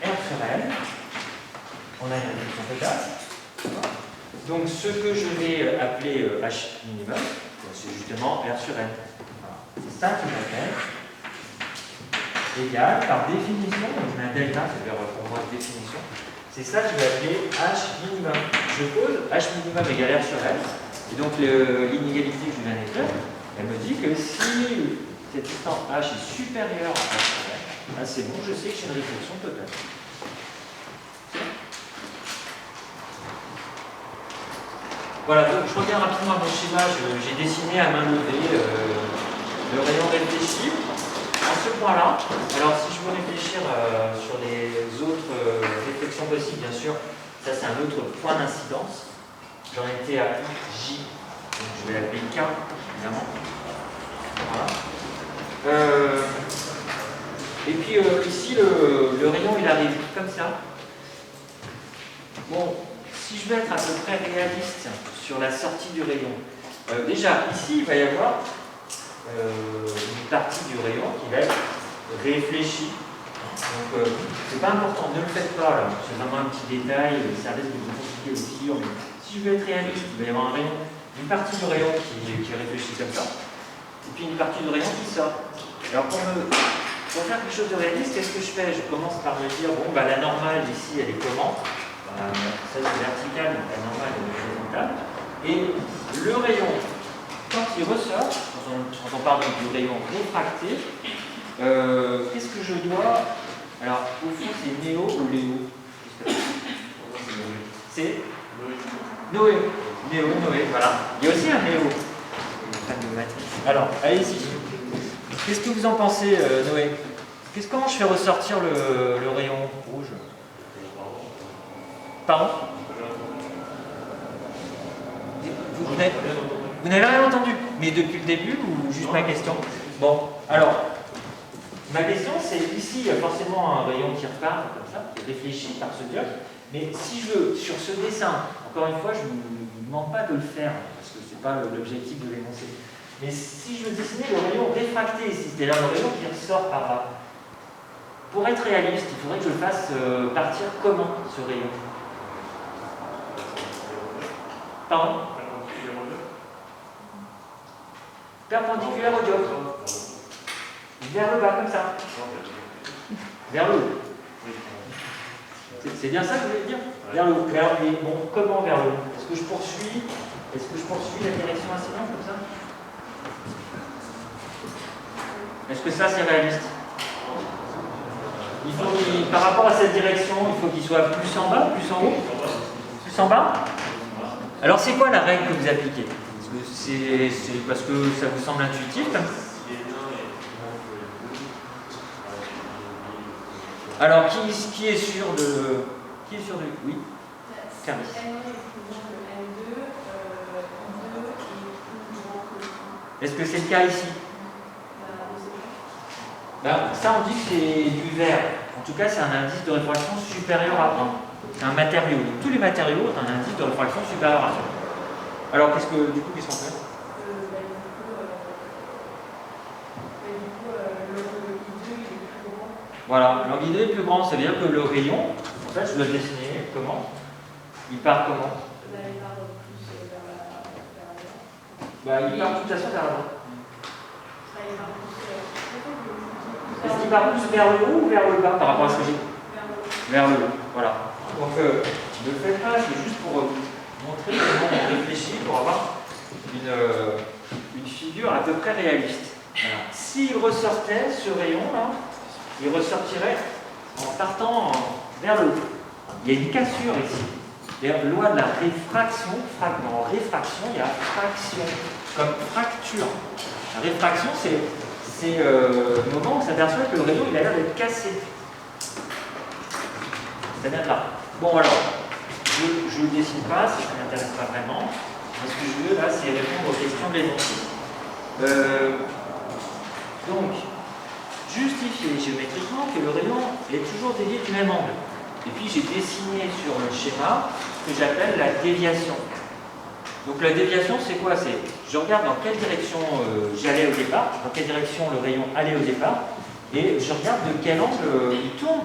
R sur N, on a une réflexion totale. Donc ce que je vais appeler H minimum, c'est justement R sur N. Voilà. C'est ça que j'appelle égal, par définition, donc je mets un delta, c'est-à-dire pour moi définition, c'est ça que je vais appeler H minimum. Je pose H minimum égale R sur N, et donc l'inégalité que je viens d'écrire, elle me dit que si cette distance H est supérieure à R sur N, là c'est bon, je sais que j'ai une réflexion totale. Voilà, donc je reviens rapidement à mon schéma, j'ai dessiné à main levée le rayon réfléchi. À ce point-là, alors si je veux réfléchir sur les autres réflexions possibles, bien sûr, ça c'est un autre point d'incidence. J'en étais à J, donc je vais l'appeler K, évidemment. Voilà. Et puis ici, le rayon il arrive comme ça. Bon, si je veux être à peu près réaliste sur la sortie du rayon, déjà ici il va y avoir une partie du rayon qui va être réfléchie. Donc c'est pas important, ne le faites pas là, c'est vraiment un petit détail, ça risque de vous compliquer aussi. Mais si je veux être réaliste, il va y avoir un rayon, une partie du rayon qui réfléchit comme ça, et puis une partie du rayon qui sort. Alors pour faire quelque chose de réaliste, qu'est-ce que je fais? Je commence par me dire, bon bah la normale ici elle est comment? Ça c'est vertical, donc la normale est horizontale. Et le rayon, quand il ressort, quand on parle du rayon réfracté, Qu'est-ce que je dois... Alors, au fond, c'est Néo ou Léo? C'est Noé. Néo, Noé, voilà. Il y a aussi un Néo. Alors, allez-y. Qu'est-ce que vous en pensez, Noé? Comment je fais ressortir le rayon rouge? Pardon? Vous n'avez rien entendu? Mais depuis le début ou juste ma question? Bon, alors, ma question c'est, ici il y a forcément un rayon qui repart comme ça, qui est réfléchi par ce diode, mais si je veux, sur ce dessin, encore une fois, je ne vous demande pas de le faire, parce que ce n'est pas l'objectif de l'énoncé, mais si je veux dessiner le rayon réfracté ici, c'est-à-dire le rayon qui ressort par là, pour être réaliste, il faudrait que je le fasse partir comment, ce rayon? Pardon? Perpendiculaire au diode. Vers le bas, comme ça. Vers le haut. C'est bien ça que vous voulez dire? Vers le haut. Mais bon, comment vers le haut? Est-ce que je poursuis la direction ascendante comme ça? Est-ce que ça c'est réaliste? Il faut par rapport à cette direction, il faut qu'il soit plus en bas, plus en haut? Plus en bas? Alors c'est quoi la règle que vous appliquez? C'est parce que ça vous semble intuitif comme ça? Alors qui est sûr de... Qui est sûr de... Oui? Carrie. Est-ce que c'est le cas ici? Ben, ça on dit que c'est du vert. En tout cas c'est un indice de réfraction supérieur à 1. C'est un matériau. Donc tous les matériaux ont un indice de réfraction supérieur à 1. Alors qu'est-ce qu'on fait? Voilà, l'angle I2 est plus grand, ça veut dire que le rayon, en fait je dois le dessiner comment? Il part comment? Il part de toute façon vers la droite. Est-ce qu'il part plus vers le haut ou vers le bas par rapport à ce que j'ai dit? Vers le haut, voilà. Donc ne faites pas, c'est juste pour montrer comment on réfléchit pour avoir une figure à peu près réaliste. Voilà. S'il ressortait ce rayon-là, il ressortirait en partant vers le haut. Il y a une cassure ici. D'ailleurs, loi de la réfraction, dans réfraction, il y a fraction, comme fracture. La réfraction, c'est le moment où on s'aperçoit que le rayon il a l'air d'être cassé. C'est-à-dire là. Bon alors, je ne le dessine pas, ça ne m'intéresse pas vraiment. Ce que je veux là, c'est répondre aux questions de l'énoncé. Donc, justifier géométriquement que le rayon est toujours dévié du même angle. Et puis j'ai dessiné sur le schéma ce que j'appelle la déviation. Donc la déviation c'est quoi? C'est je regarde dans quelle direction j'allais au départ, dans quelle direction le rayon allait au départ, et je regarde de quel angle il tourne.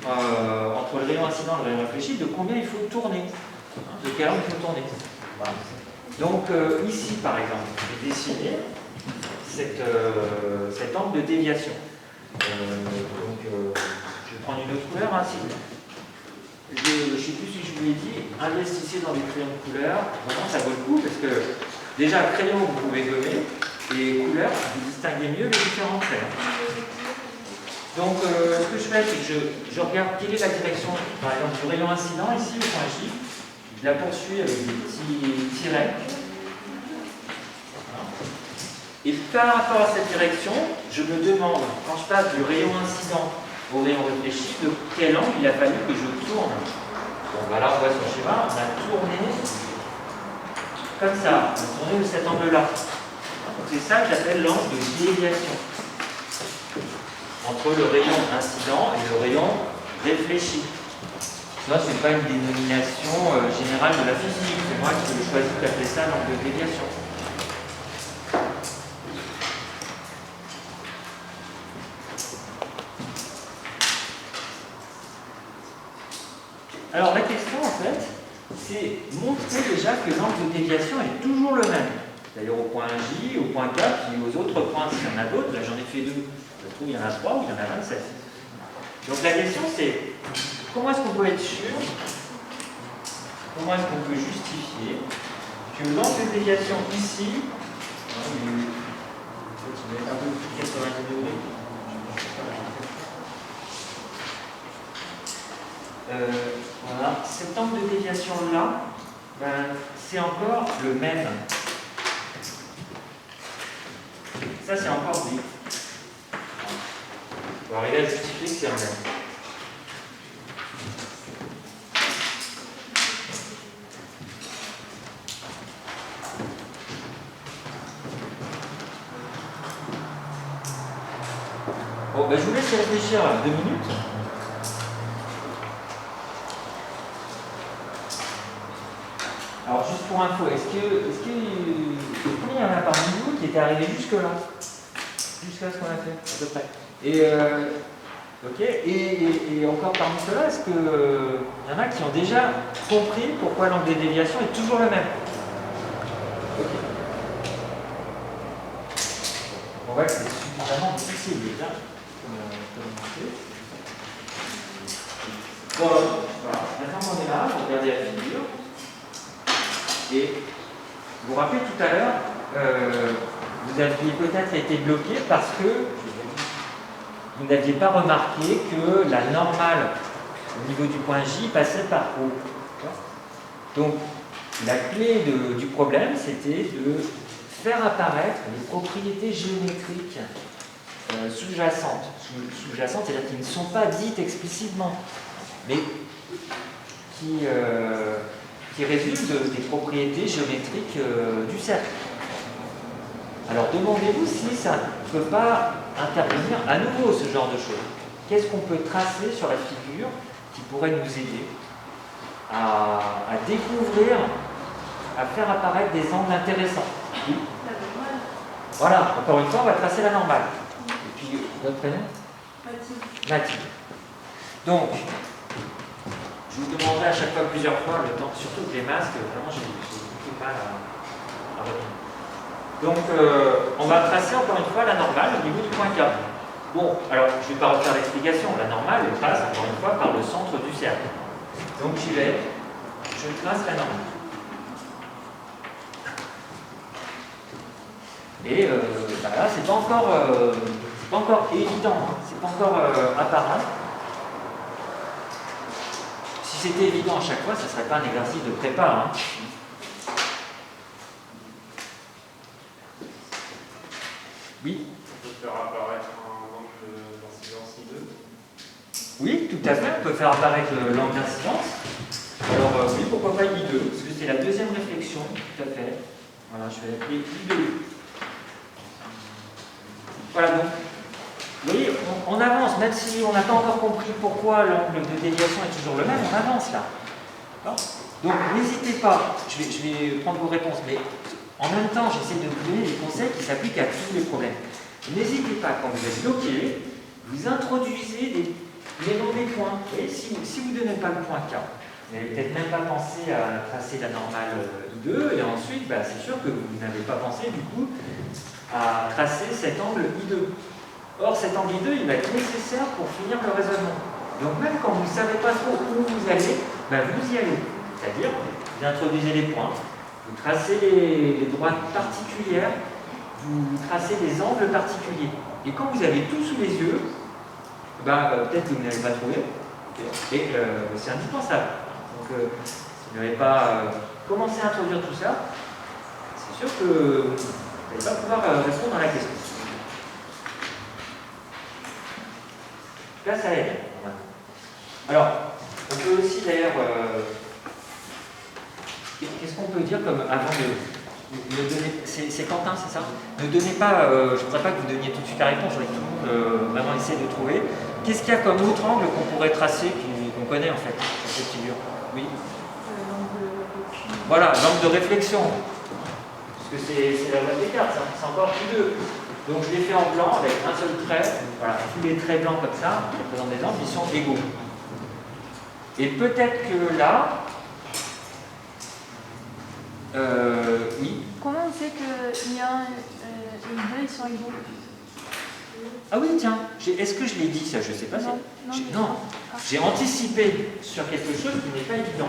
Entre le rayon incident et le rayon réfléchi, de combien il faut tourner. De quel angle il faut tourner. Voilà. Donc ici par exemple, j'ai dessiné cet angle de déviation. Je vais prendre une autre couleur. Hein, je ne sais plus si je vous l'ai dit, investissez dans des crayons de couleur. Vraiment, ça vaut le coup parce que déjà, crayon, vous pouvez gommer, et couleur, vous distinguez mieux les différents crayons. Donc, ce que je fais, c'est que je regarde quelle est la direction, par exemple, du rayon incident, ici, au point J. Je la poursuis avec des petits tirets. Et par rapport à cette direction, je me demande, quand je passe du rayon incident au rayon réfléchi, de quel angle il a fallu que je tourne. Bon, ben là, on voit sur le schéma, on a tourné comme ça, on a tourné de cet angle-là. C'est ça que j'appelle l'angle de déviation entre le rayon incident et le rayon réfléchi. Ça, ce n'est pas une dénomination générale de la physique, c'est moi qui ai choisi d'appeler ça l'angle de déviation. Alors la question en fait, c'est montrer déjà que l'angle de déviation est toujours le même. C'est-à-dire au point J, au point K, puis aux autres points s'il y en a d'autres. Là j'en ai fait 2. Je trouve il y en a 3 ou il y en a 27. Donc la question c'est, comment est-ce qu'on peut être sûr, comment est-ce qu'on peut justifier que l'angle de déviation ici, On est un peu plus de 90 degrés. Voilà, cet angle de déviation là, ben, c'est encore le même. Ça, c'est encore B. On va arriver à justifier que c'est un même. Bon, ben, je vous laisse réfléchir 2 minutes. Alors, juste pour info, est-ce qu'il y en a parmi vous qui était arrivé jusque-là? Jusqu'à ce qu'on a fait, à peu près. Et, ok. Et encore parmi ceux-là, est-ce qu'il y en a qui ont déjà compris pourquoi l'angle de déviation est toujours le même? Ok. On voit que c'est suffisamment difficile déjà. Bon, voilà. Maintenant qu'on est là, vous regardez la figure. Et vous vous rappelez tout à l'heure, vous aviez peut-être été bloqué parce que vous n'aviez pas remarqué que la normale au niveau du point J passait par O. Donc, la clé du problème, c'était de faire apparaître les propriétés géométriques sous-jacentes. Sous-jacentes, c'est-à-dire qui ne sont pas dites explicitement, mais qui résultent des propriétés géométriques du cercle. Alors demandez-vous si ça ne peut pas intervenir à nouveau, ce genre de choses. Qu'est-ce qu'on peut tracer sur la figure qui pourrait nous aider à découvrir, à faire apparaître des angles intéressants? Oui. La normale. Voilà, encore une fois, on va tracer la normale. Et puis, votre prénom? Mathilde. Mathilde. Donc, je vous demanderai à chaque fois plusieurs fois le temps, surtout que les masques, vraiment, j'ai beaucoup de mal à retenir. Donc, on va tracer encore une fois la normale au niveau du point K. Bon, alors, je ne vais pas refaire l'explication. La normale, elle passe encore une fois par le centre du cercle. Donc, je trace la normale. Et là, c'est pas encore évident, hein. C'est pas encore apparent. Si c'était évident à chaque fois, ce ne serait pas un exercice de prépa. Hein. Oui. On peut faire apparaître un angle d'incidence I2. Oui, tout à fait, on peut faire apparaître l'angle d'incidence. Alors oui, pourquoi pas I2, parce que c'est la deuxième réflexion, tout à fait. Voilà, je vais l'appeler I2. Voilà, donc, vous voyez, on avance, même si on n'a pas encore compris pourquoi l'angle de déviation est toujours le même, on avance là. Donc, n'hésitez pas, je vais prendre vos réponses, mais en même temps, j'essaie de vous donner des conseils qui s'appliquent à tous les problèmes. N'hésitez pas, quand vous êtes bloqué, vous introduisez les noms des points. Et si vous ne donnez pas le point K, vous n'avez peut-être même pas pensé à tracer la normale I2, et ensuite, bah, c'est sûr que vous n'avez pas pensé, du coup, à tracer cet angle I2. Or, cet angle I2, il va être nécessaire pour finir le raisonnement. Donc, même quand vous ne savez pas trop où vous allez, ben vous y allez. C'est-à-dire, vous introduisez les points, vous tracez les droites particulières, vous tracez des angles particuliers. Et quand vous avez tout sous les yeux, peut-être que vous n'avez pas trouvé, et c'est indispensable. Donc, si vous n'avez pas commencé à introduire tout ça, c'est sûr que vous n'allez pas pouvoir répondre à la question. Là, ça aide. Alors, on peut aussi d'ailleurs. Qu'est-ce qu'on peut dire comme avant de donner. C'est Quentin, c'est ça? Ne donnez pas. Je ne voudrais pas que vous donniez tout de suite la réponse, je voudrais que tout le monde vraiment essayer de trouver. Qu'est-ce qu'il y a comme autre angle qu'on pourrait tracer, qu'on connaît en fait, sur cette figure? Oui. Voilà, l'angle de réflexion. Parce que c'est la loi des cartes, c'est encore plus deux. Donc je l'ai fait en blanc avec un seul trait. Voilà, tous les traits blancs comme ça, qui représentent des angles, ils sont égaux. Et peut-être que là, oui. Comment on sait que l'I1 et l'I2 ils sont égaux? Ah oui, tiens, est-ce que je l'ai dit ça? Je ne sais pas. Non, J'ai anticipé sur quelque chose qui n'est pas évident.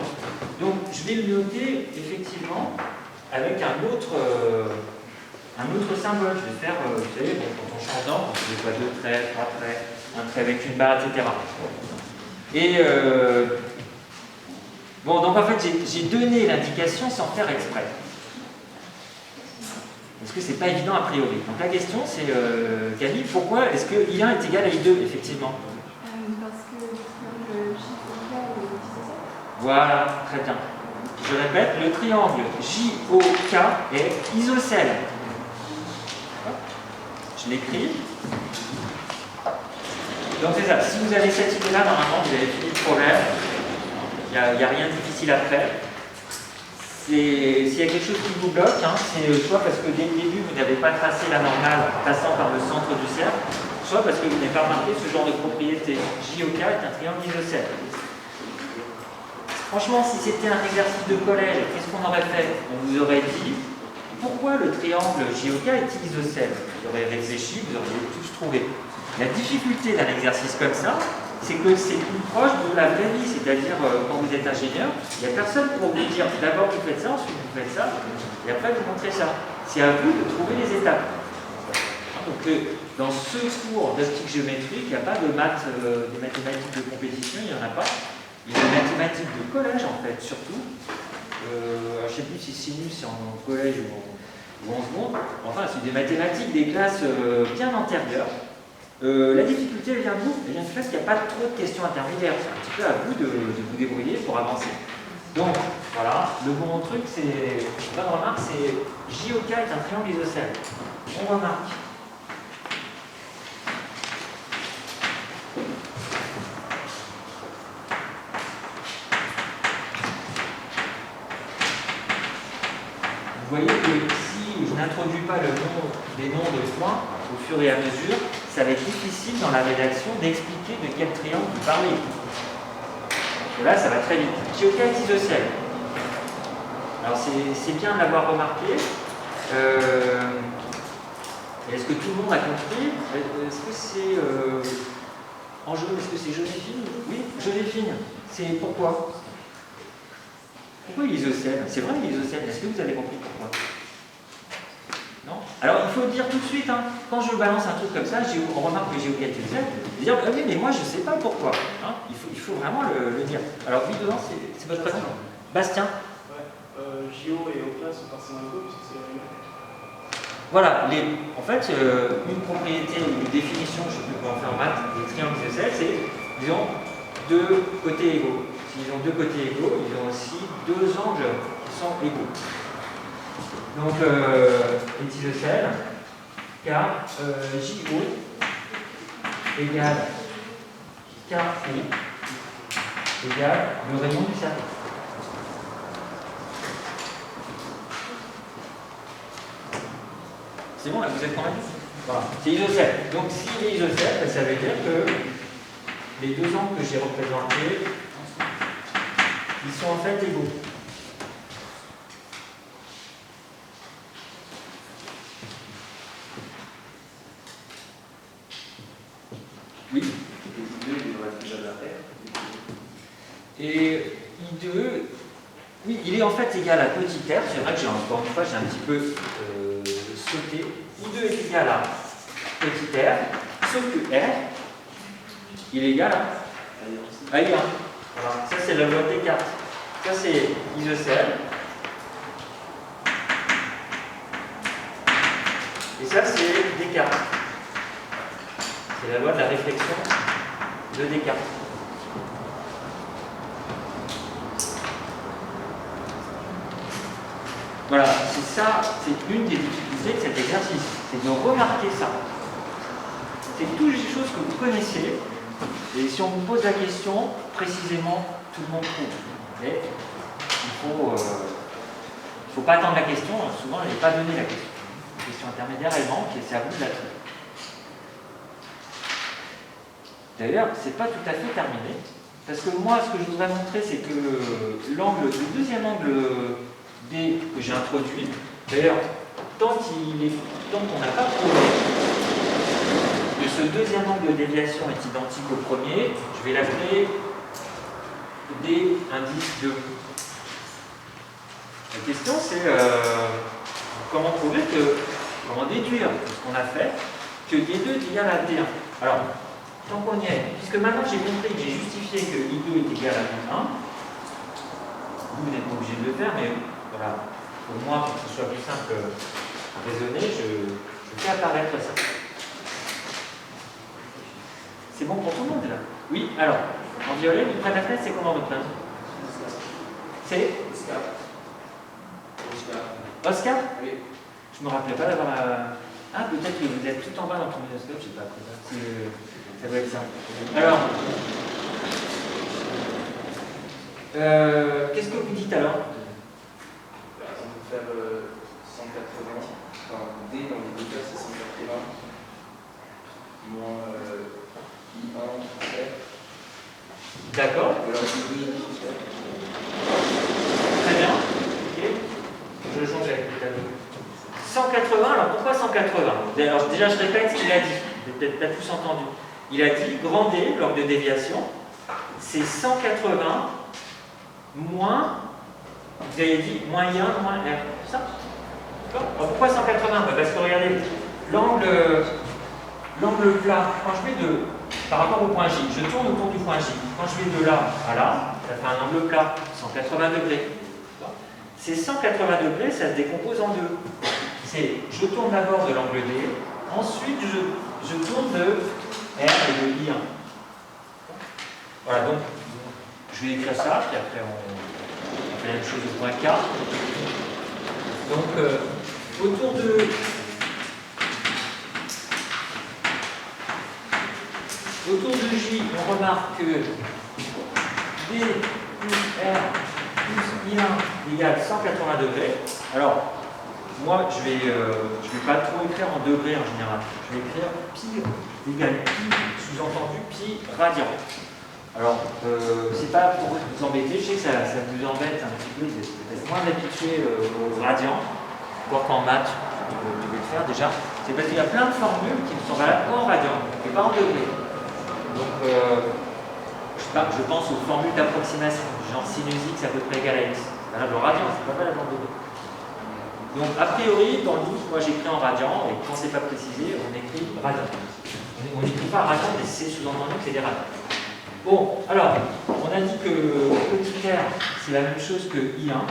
Donc je vais le noter effectivement avec un un autre symbole. Je vais faire, vous savez, bon, quand on change d'angle, on fait 2 traits, 3 traits, un trait avec une barre, etc. Et bon, donc en fait, j'ai donné l'indication sans faire exprès. Parce que c'est pas évident a priori. Donc la question c'est, Camille, pourquoi est-ce que I1 est égal à I2, effectivement? Parce que le triangle JOK est isocèle. Voilà, très bien. Je répète, le triangle JOK est isocèle. Je l'écris. Donc c'est ça. Si vous avez cette idée-là, normalement, vous avez fini le problème. Il n'y a rien de difficile après. S'il y a quelque chose qui vous bloque, hein, c'est soit parce que dès le début, vous n'avez pas tracé la normale passant par le centre du cercle, soit parce que vous n'avez pas remarqué ce genre de propriété. JOK est un triangle isocèle. Franchement, si c'était un exercice de collège, qu'est-ce qu'on aurait fait? On vous aurait dit, pourquoi le triangle JOK est isocèle? Vous aurez réfléchi, vous auriez tous trouvé. La difficulté d'un exercice comme ça, c'est que c'est plus proche de la vraie vie, c'est-à-dire quand vous êtes ingénieur, il n'y a personne pour vous dire d'abord vous faites ça, ensuite vous faites ça, et après vous montrez ça. C'est à vous de trouver les étapes. Donc dans ce cours d'optique géométrique, il n'y a pas de maths, de mathématiques de compétition, il n'y en a pas. Il y a des mathématiques de collège en fait, surtout. Je ne sais plus si sinus c'est en collège ou en seconde. Enfin, c'est des mathématiques des classes bien antérieures. La difficulté elle vient de vous, elle vient du fait qu'il n'y a pas trop de questions intermédiaires. C'est un petit peu à vous de vous débrouiller pour avancer. Donc, voilà, le bon truc, c'est, bonne remarque, c'est JOK est un triangle isocèle. On remarque. Vous voyez que si je n'introduis pas le nom des noms de points au fur et à mesure, ça va être difficile dans la rédaction d'expliquer de quel triangle vous parlez. Et là, ça va très vite. JOK est isocèle. Alors, c'est bien de l'avoir remarqué. Est-ce que tout le monde a compris? Est-ce que c'est est-ce que c'est Joséphine? Oui, Joséphine. C'est pourquoi? Pourquoi il est isocèle? C'est vrai, il est isocèle. Est-ce que vous avez compris pourquoi? Non? Alors, il faut dire tout de suite, hein, quand je balance un truc comme ça, on remarque que JOK est isocèle, je vais dire, oui, mais moi, je ne sais pas pourquoi. Hein, il faut vraiment le dire. Alors, oui, dedans, c'est votre prénom. Bastien? Ouais, JO et OK sont forcément égaux puisque c'est la même. Voilà, en fait, une propriété, une définition, je ne sais plus comment on fait en maths, des triangles isocèles, c'est, disons, deux côtés égaux. S'ils ont deux côtés égaux, ils ont aussi deux angles qui sont égaux. Donc, est isocèle, car JO égale KO égale le rayon du cercle. C'est bon, là, vous êtes convaincus? Voilà, c'est isocèle. Donc, s'il est isocèle, ça veut dire que les deux angles que j'ai représentés, ils sont en fait égaux. Oui. Et I2, oui, il est en fait égal à petit r. C'est vrai que encore une fois, j'ai un petit peu sauté. I2 est égal à petit r, sauf que r, il est égal à I1. Voilà. Ça, c'est la loi des cartes. Ça, c'est isocèle. Et ça, c'est Descartes. C'est la loi de la réflexion de Descartes. Voilà, c'est ça, c'est une des difficultés de cet exercice, c'est de remarquer ça. C'est toutes les choses que vous connaissez, et si on vous pose la question, précisément, tout le monde trouve. Mais il ne faut pas attendre la question, souvent elle n'est pas donnée la question. La question intermédiaire, elle manque, et c'est à vous de la trouver. D'ailleurs, c'est pas tout à fait terminé, parce que moi, ce que je voudrais montrer, c'est que le deuxième angle D que j'ai introduit, d'ailleurs, tant qu'on n'a pas prouvé que ce deuxième angle de déviation est identique au premier, je vais l'appeler D indice 2. La question, c'est comment prouver que comment déduire de ce qu'on a fait que D2 est égal à D1. Alors, tant qu'on y est, puisque maintenant j'ai compris que j'ai justifié que I2 est égal à D1, vous n'êtes pas obligé de le faire, mais voilà, pour moi, pour que ce soit plus simple à raisonner, je fais apparaître ça. C'est bon pour tout le monde là? Oui, alors, en violet, vous près de la fenêtre, c'est comment votre prénom? C'est Oscar? Oui. Je me rappelais pas d'avoir. Ah, peut-être que vous êtes tout en bas dans ton minoscope, je sais pas. Ça doit être ça. Alors, qu'est-ce que vous dites alors? On peut faire 180. Enfin, D dans les deux cas, c'est 180. Moins I1, fait. D'accord. Ou alors I2, fait. Très bien. Ok. Je jongle avec le tableau. 180, alors pourquoi 180? Alors déjà je répète ce qu'il a dit, vous n'avez peut-être pas tous entendu. Il a dit grand D, log de déviation, c'est 180 moins, vous avez dit moins I1 moins R, c'est ça? D'accord? Alors pourquoi 180? Parce que regardez, l'angle plat, quand je mets par rapport au point J, je tourne autour du point J. Quand je vais de là à là, ça fait un angle plat, 180 degrés. Ces 180 degrés, ça se décompose en deux. Je tourne d'abord de l'angle D, ensuite je tourne de R et de I1. Voilà, donc je vais écrire ça, puis après on fait la même chose au point K. Donc autour de J, on remarque que D plus R plus I1 égale 180 degrés. Alors, moi, je vais pas trop écrire en degrés en général. Je vais écrire pi égale pi, sous-entendu pi radian. Alors, c'est pas pour vous embêter, je sais que ça vous embête un petit peu, vous êtes peut-être moins habitué au radian, encore qu'en maths, vous devez le faire déjà. C'est parce qu'il y a plein de formules qui ne sont valables qu'en radian, et pas en degrés. Donc, je pense aux formules d'approximation, genre sinus x à peu près égal à x. Valable en radian, c'est pas valable en degrés. Donc, a priori, dans le doute, moi j'écris en radian, et quand c'est pas précisé, on écrit radian. On n'écrit pas radian, mais c'est sous-entendu que c'est des radians. Bon, alors, on a dit que petit r, c'est la même chose que I1.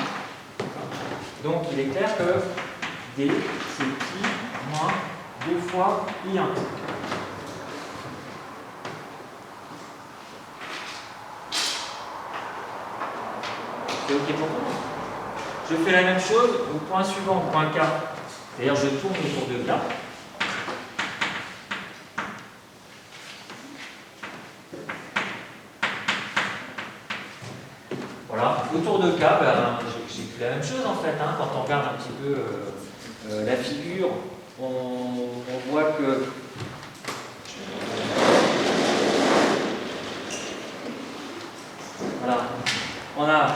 Donc, il est clair que D, c'est pi moins 2 fois I1. C'est OK pour vous? Je fais la même chose au point suivant, au point K. C'est-à-dire, je tourne autour de K. Voilà, autour de K, j'ai fait la même chose en fait. Quand on regarde un petit peu la figure, on voit que voilà, on a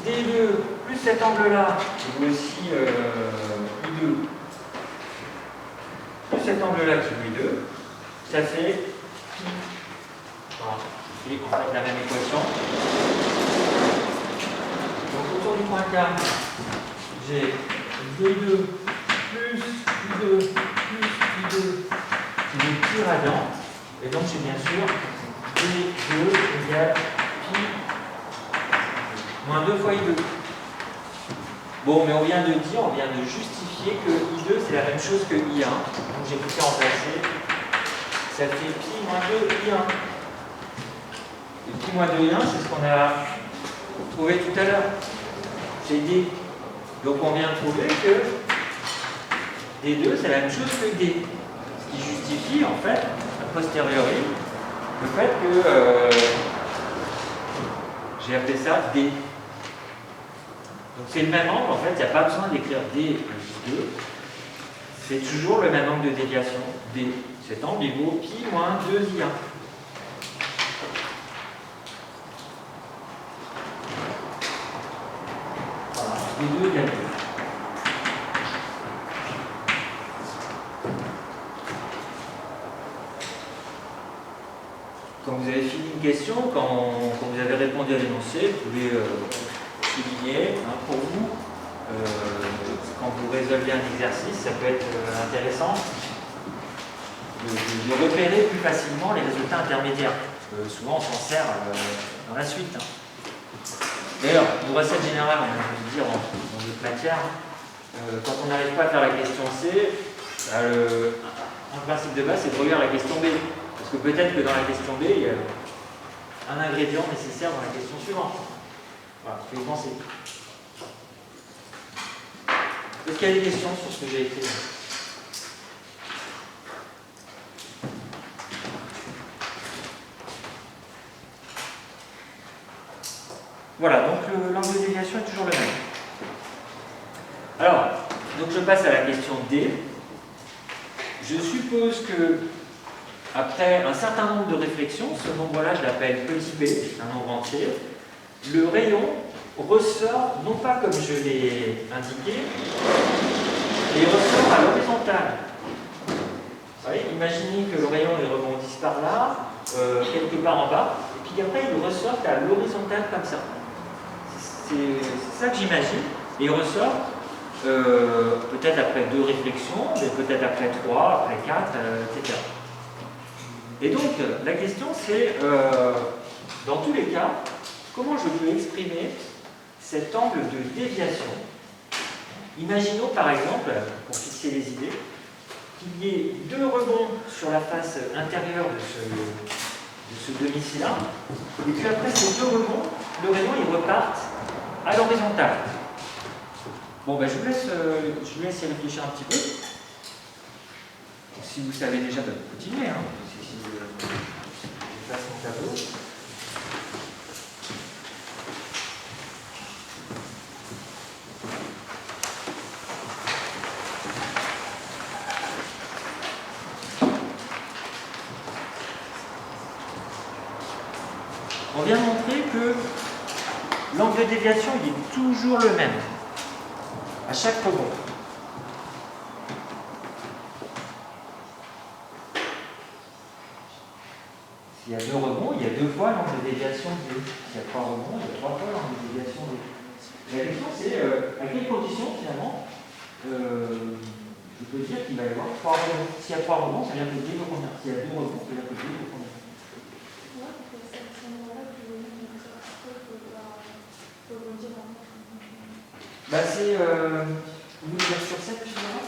D2 plus cet angle-là, qui vaut aussi I2, plus cet angle-là qui vaut I2, ça fait pi. Voilà, c'est en fait la même équation. Donc autour du point K, j'ai D2 plus I2 plus I2 qui est pi radian. Et donc j'ai bien sûr D2 égale pi moins 2 fois I2. Bon, mais on vient de dire, on vient de justifier que I2 c'est la même chose que I1. Donc j'ai pu faire remplacer. Ça fait pi moins 2 I1. Et pi moins 2 I1, c'est ce qu'on a trouvé tout à l'heure. J'ai D. Donc on vient de trouver que D2 c'est la même chose que D. Ce qui justifie en fait, a posteriori, le fait que j'ai appelé ça D. Donc c'est le même angle, en fait, il n'y a pas besoin d'écrire D plus 2. C'est toujours le même angle de déviation, D. Cet angle, il vaut pi moins 2I1. Voilà, D2 égale 2. Quand vous avez fini une question, quand vous avez répondu à l'énoncé, vous pouvez souligner pour vous quand vous résolvez un exercice, ça peut être intéressant de repérer plus facilement les résultats intermédiaires. Parce que souvent, on s'en sert dans la suite. Hein. D'ailleurs, une recette générale, on peut dire dans d'autres matières, quand on n'arrive pas à faire la question C, un principe de base, c'est de relire la question B. Parce que peut-être que dans la question B, il y a un ingrédient nécessaire dans la question suivante. Voilà, que vous pensez. Est-ce qu'il y a des questions sur ce que j'ai écrit? Voilà, donc l'angle de déviation est toujours le même. Alors, donc je passe à la question D. Je suppose que, après un certain nombre de réflexions, ce nombre-là, je l'appelle petit b, un nombre entier, le rayon ressort, non pas comme je l'ai indiqué, mais il ressort à l'horizontale. Vous voyez, imaginez que le rayon il rebondisse par là, quelque part en bas, et puis après il ressort à l'horizontale comme ça. C'est ça que j'imagine. Et il ressort peut-être après 2 réflexions, mais peut-être après 3, après 4, etc. Et donc, la question c'est, dans tous les cas, comment je peux exprimer cet angle de déviation? Imaginons par exemple, pour fixer les idées, qu'il y ait 2 rebonds sur la face intérieure de ce demi-cylindre, et puis après ces 2 rebonds, le rayon il reparte à l'horizontale. Bon, ben, je vous laisse y réfléchir un petit peu. Si vous savez déjà, ben, continuez. Hein. Si je passe mon tableau. On vient de montrer que l'angle de déviation il est toujours le même à chaque rebond. S'il y a 2 rebonds, il y a 2 fois l'angle de déviation D. S'il y a 3 rebonds, il y a 3 fois l'angle de déviation D. La question c'est à quelles conditions finalement je peux dire qu'il va y avoir 3 rebonds. S'il y a 3 rebonds, ça veut dire que D vaut combien? S'il y a 2 rebonds, ça veut dire que D vaut combien? Bah c'est vous voulez dire sur cette figure-là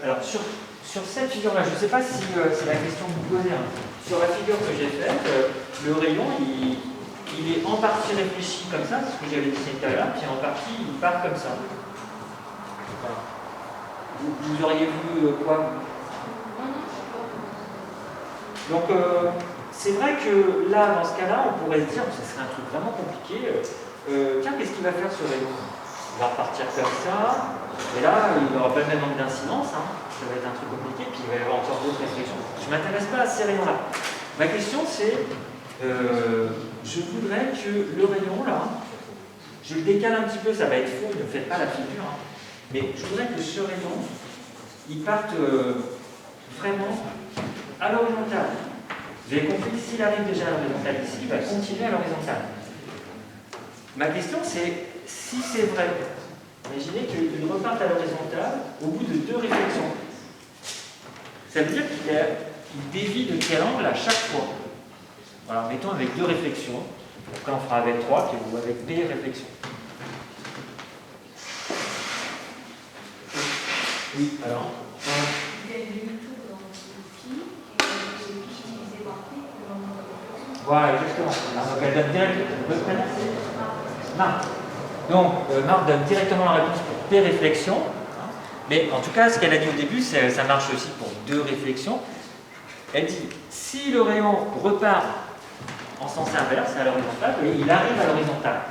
alors sur cette figure-là, je ne sais pas si c'est la question que vous posez. Hein. Sur la figure que j'ai faite, le rayon il est en partie réfléchi comme ça, c'est ce que j'avais dessiné tout à l'heure, puis en partie il part comme ça. Voilà. Vous auriez vu quoi? Donc c'est vrai que là, dans ce cas-là, on pourrait se dire, ça serait un truc vraiment compliqué. Tiens, qu'est-ce qu'il va faire ce rayon? Il va repartir comme ça, et là, il n'aura pas le même angle d'incidence, hein. Ça va être un truc compliqué, puis il va y avoir encore d'autres réflexions. Je ne m'intéresse pas à ces rayons-là. Ma question, c'est, je voudrais que le rayon, là, je le décale un petit peu, ça va être faux, ne faites pas la figure, hein. Mais je voudrais que ce rayon, il parte vraiment à l'horizontale. Vous avez compris, s'il arrive déjà à l'horizontale ici, il va continuer à l'horizontale. Ma question c'est, si c'est vrai, imaginez qu'il reparte à l'horizontale au bout de 2 réflexions. Ça veut dire qu'il dévie de quel angle à chaque fois? Voilà, mettons avec 2 réflexions. Après on fera avec 3, puis ou avec B réflexions. Oui, alors voilà, exactement. Donc elle donne directement. Marc. Donc Marc donne directement la réponse pour P réflexions. Mais en tout cas, ce qu'elle a dit au début, ça marche aussi pour 2 réflexions. Elle dit, si le rayon repart en sens inverse, à l'horizontale, et il arrive à l'horizontale,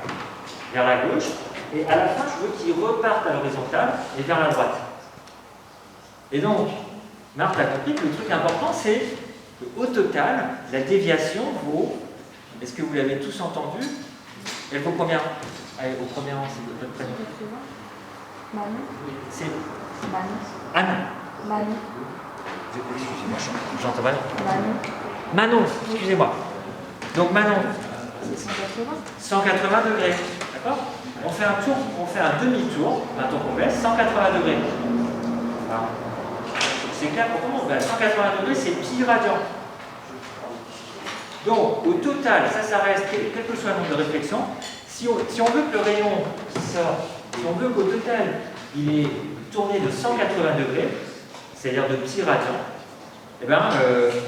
vers la gauche, et à la fin, je veux qu'il reparte à l'horizontale et vers la droite. Et donc, Marc a compris que le truc important, c'est qu'au total, la déviation vaut, est-ce que vous l'avez tous entendu? Elle vaut combien? Allez, au premier rang, c'est votre prénom. C'est Anne. Excusez-moi, j'entends pas. Manon, excusez-moi. Donc Manon, 180 degrés. D'accord? On fait un tour, on fait un demi-tour, un tour complet, 180 degrés. Voilà. C'est clair pour tout le monde. Ben, 180 degrés, c'est pi radian. Donc, au total, ça reste, quel que soit le nombre de réflexions, si on veut que le rayon qui sort, si on veut qu'au total, il est tourné de 180 degrés, c'est-à-dire de pi radian, et bien,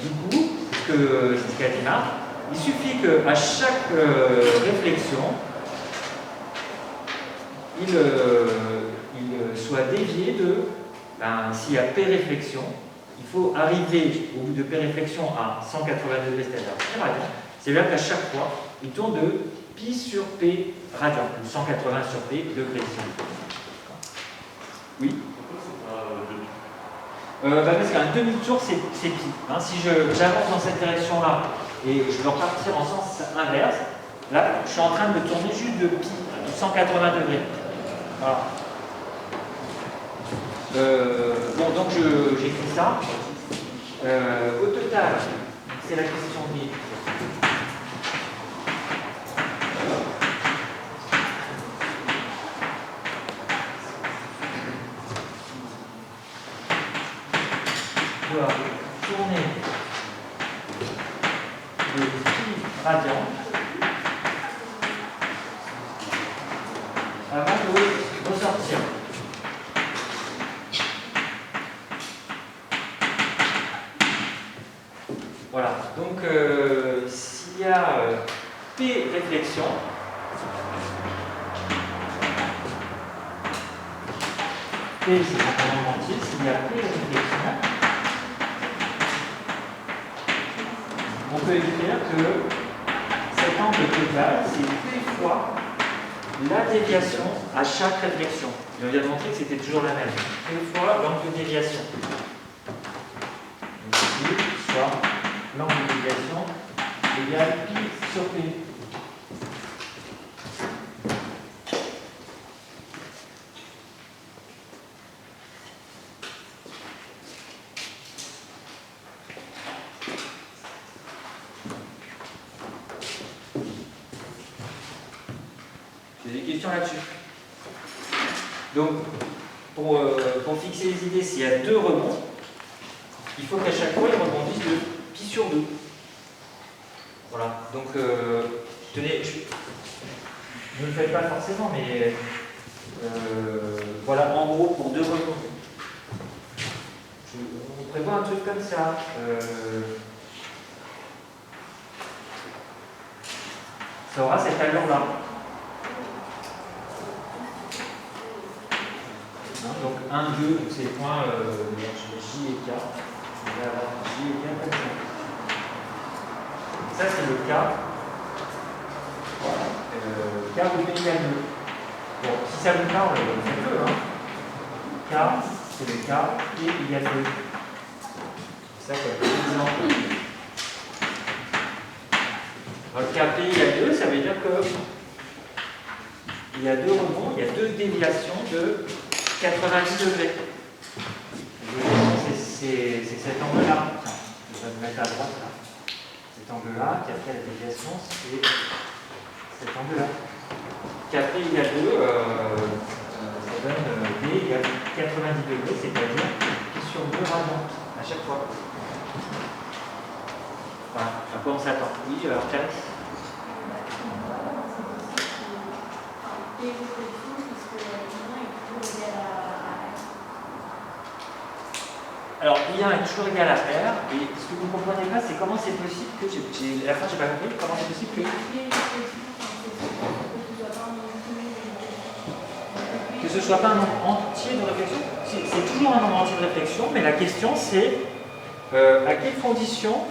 du coup, c'est ce qu'a dit Marc, il suffit qu'à chaque réflexion, il soit dévié de, s'il y a P réflexion, il faut arriver au bout de P réflexion à 180 degrés, c'est-à-dire pi radian. C'est-à-dire qu'à chaque fois, il tourne de pi sur P radian, ou 180 sur P degrés. Oui? Parce qu'un demi-tour, c'est pi. Hein, si j'avance dans cette direction-là et je veux repartir en sens inverse, là, je suis en train de tourner juste de pi, de 180 degrés. Voilà. Bon, donc j'écris ça. Au total, c'est la question qui... doit tourner de pi radian avant de ressortir. Voilà, donc s'il y a P réflexion, P c'est un nombre entier, s'il y a P réflexion, on peut écrire que cet angle total, c'est P fois la déviation à chaque réflexion. Et on vient de montrer que c'était toujours la même. P fois l'angle de déviation. Donc ici, soit l'angle de déviation égale pi sur P. J'ai des questions là-dessus. Donc, pour fixer les idées, s'il y a deux rebonds, il faut qu'à chaque fois, ils rebondissent de pi sur 2. Voilà. Donc, tenez, ne le faites pas forcément, mais voilà, en gros, pour deux rebonds. On prévoit un truc comme ça. Ça aura cette allure-là. Donc 1, 2, c'est les points J et K. On va avoir J et K comme ça. Ça, c'est le K. Voilà. K ou P égale 2. Bon, si ça vous parle, faites-le. Hein. K, c'est le K, P égale 2. C'est ça comme exemple. Alors, K, P égale 2, ça veut dire que il y a deux rebonds, il y a deux déviations de 90 degrés. C'est cet angle-là. Je vais me mettre à droite là. Cet angle-là, qui après la déviation, c'est cet angle-là. K P égale 2, ça donne D égale 90 degrés, c'est-à-dire pi sur 2 radians à chaque fois. Voilà, à quoi on s'attend. Oui, alors Thérèse. Alors, I1 est toujours égal à R, et ce que vous ne comprenez pas, c'est comment c'est possible que, à la fin, je n'ai pas compris, comment c'est possible que ce ne soit pas un nombre entier de réflexion. C'est toujours un nombre entier de réflexion, mais la question c'est à quelles conditions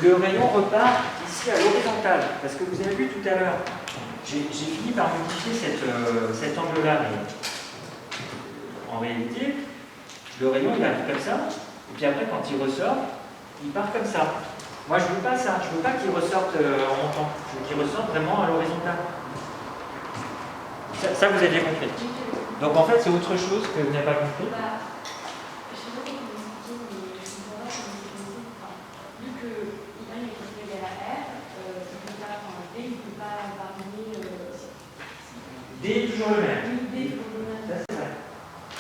le rayon repart ici à l'horizontale. Parce que vous avez vu tout à l'heure, j'ai fini par modifier cet angle-là, mais en réalité, le rayon il arrive comme ça, et puis après quand il ressort, il part comme ça. Moi je ne veux pas ça, je ne veux pas qu'il ressorte en montant, je veux qu'il ressorte vraiment à l'horizontale. Ça vous avez bien compris. Donc en fait c'est autre chose que vous n'avez pas compris. Je sais pas comment vous expliquer, mais je ne comprends pas comment vu que I1 est égal à R, il ne peut pas, D, il ne peut pas varier D est toujours le même. Oui, D, il faut le même. Ça, c'est vrai.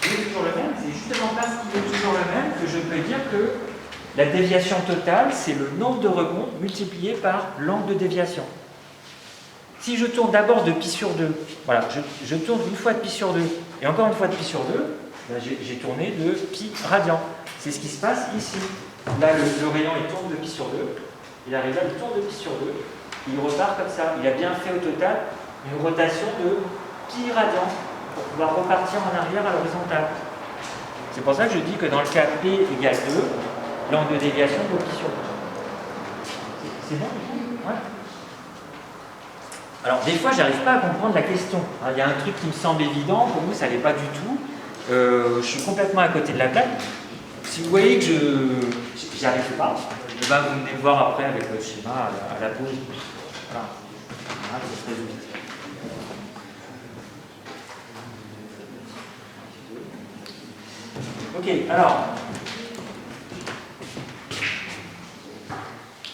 D est toujours le même. C'est justement parce qu'il est toujours le même que je peux dire que la déviation totale, c'est le nombre de rebonds multiplié par l'angle de déviation. Si je tourne d'abord de pi sur 2, voilà, je tourne une fois de pi sur 2 et encore une fois de pi sur 2, ben j'ai tourné de pi radian. C'est ce qui se passe ici. Là, le rayon, il tourne de pi sur 2. Il arrive là, il tourne de pi sur 2. Il repart comme ça. Il a bien fait au total une rotation de pi radian pour pouvoir repartir en arrière à l'horizontale. C'est pour ça que je dis que dans le cas P égale 2, l'angle de déviation de pi sur 2. C'est bon? Ouais. Alors, des fois, je n'arrive pas à comprendre la question. Il y a un truc qui me semble évident, pour vous, ça ne l'est pas du tout. Je suis complètement à côté de la plaque. Si vous voyez que je n'y arrive pas, eh ben, vous venez me voir après avec le schéma à la pause. Voilà. Voilà, ça se résout vite. Ok, alors.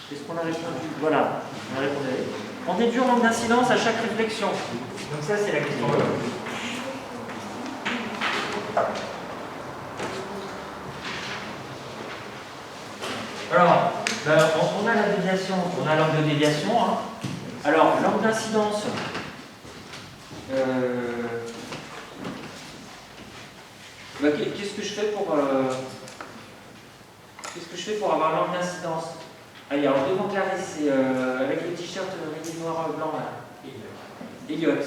Qu'est-ce qu'on a répondu? Voilà, on a répondu. On déduit l'angle d'incidence à chaque réflexion. Donc ça, c'est la question. Alors, on a la déviation, on a l'angle de déviation. Hein. Alors, l'angle d'incidence. Qu'est-ce que je fais pour avoir l'angle d'incidence? Allez, alors devant carré, c'est avec le t-shirt rayé noir blanc là. Elliott.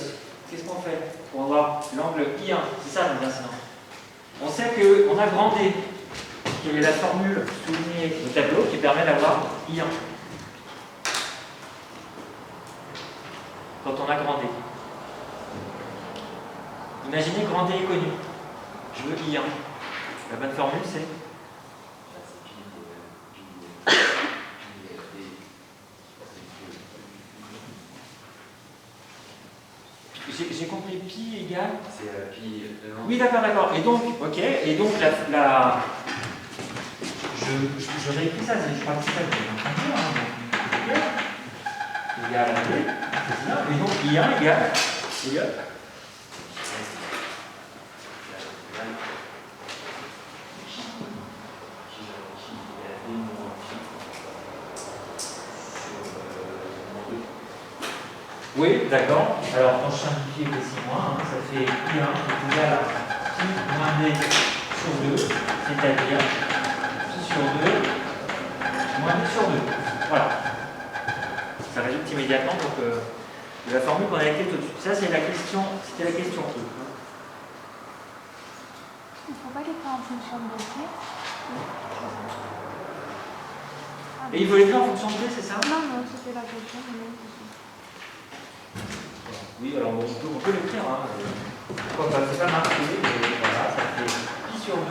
Qu'est-ce qu'on fait pour avoir l'angle I1? C'est ça l'angle d'incidence. On sait qu'on a grand D. Quelle est la formule soulignée au tableau qui permet d'avoir I1 quand on a grand D? Imaginez grand D est connu. Je veux I1. La bonne formule c'est j'ai compris pi égale. C'est pi. Oui, d'accord. Et donc, ok. Et donc je réécris ça. Je crois que c'est ça que j'ai en égale à D. C'est ça. Et donc I1 égale. Oui, d'accord. Alors, quand je simplifie avec les 6 moins, ça fait I1 qui est égal à pi moins D sur 2, c'est-à-dire pi sur 2 moins D sur 2. Voilà. Ça résulte immédiatement donc, de la formule qu'on a écrite au-dessus. Ça, c'est la question, c'était la question. Il ne faut pas l'écrire en fonction de T. Et il veut l'écrire en fonction de D, c'est ça? Non, c'était la question. Oui, alors on peut l'écrire. Hein. C'est pas marqué, mais voilà, ça fait pi sur 2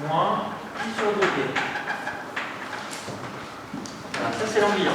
moins pi sur 2D. Voilà, ça c'est l'angle I1.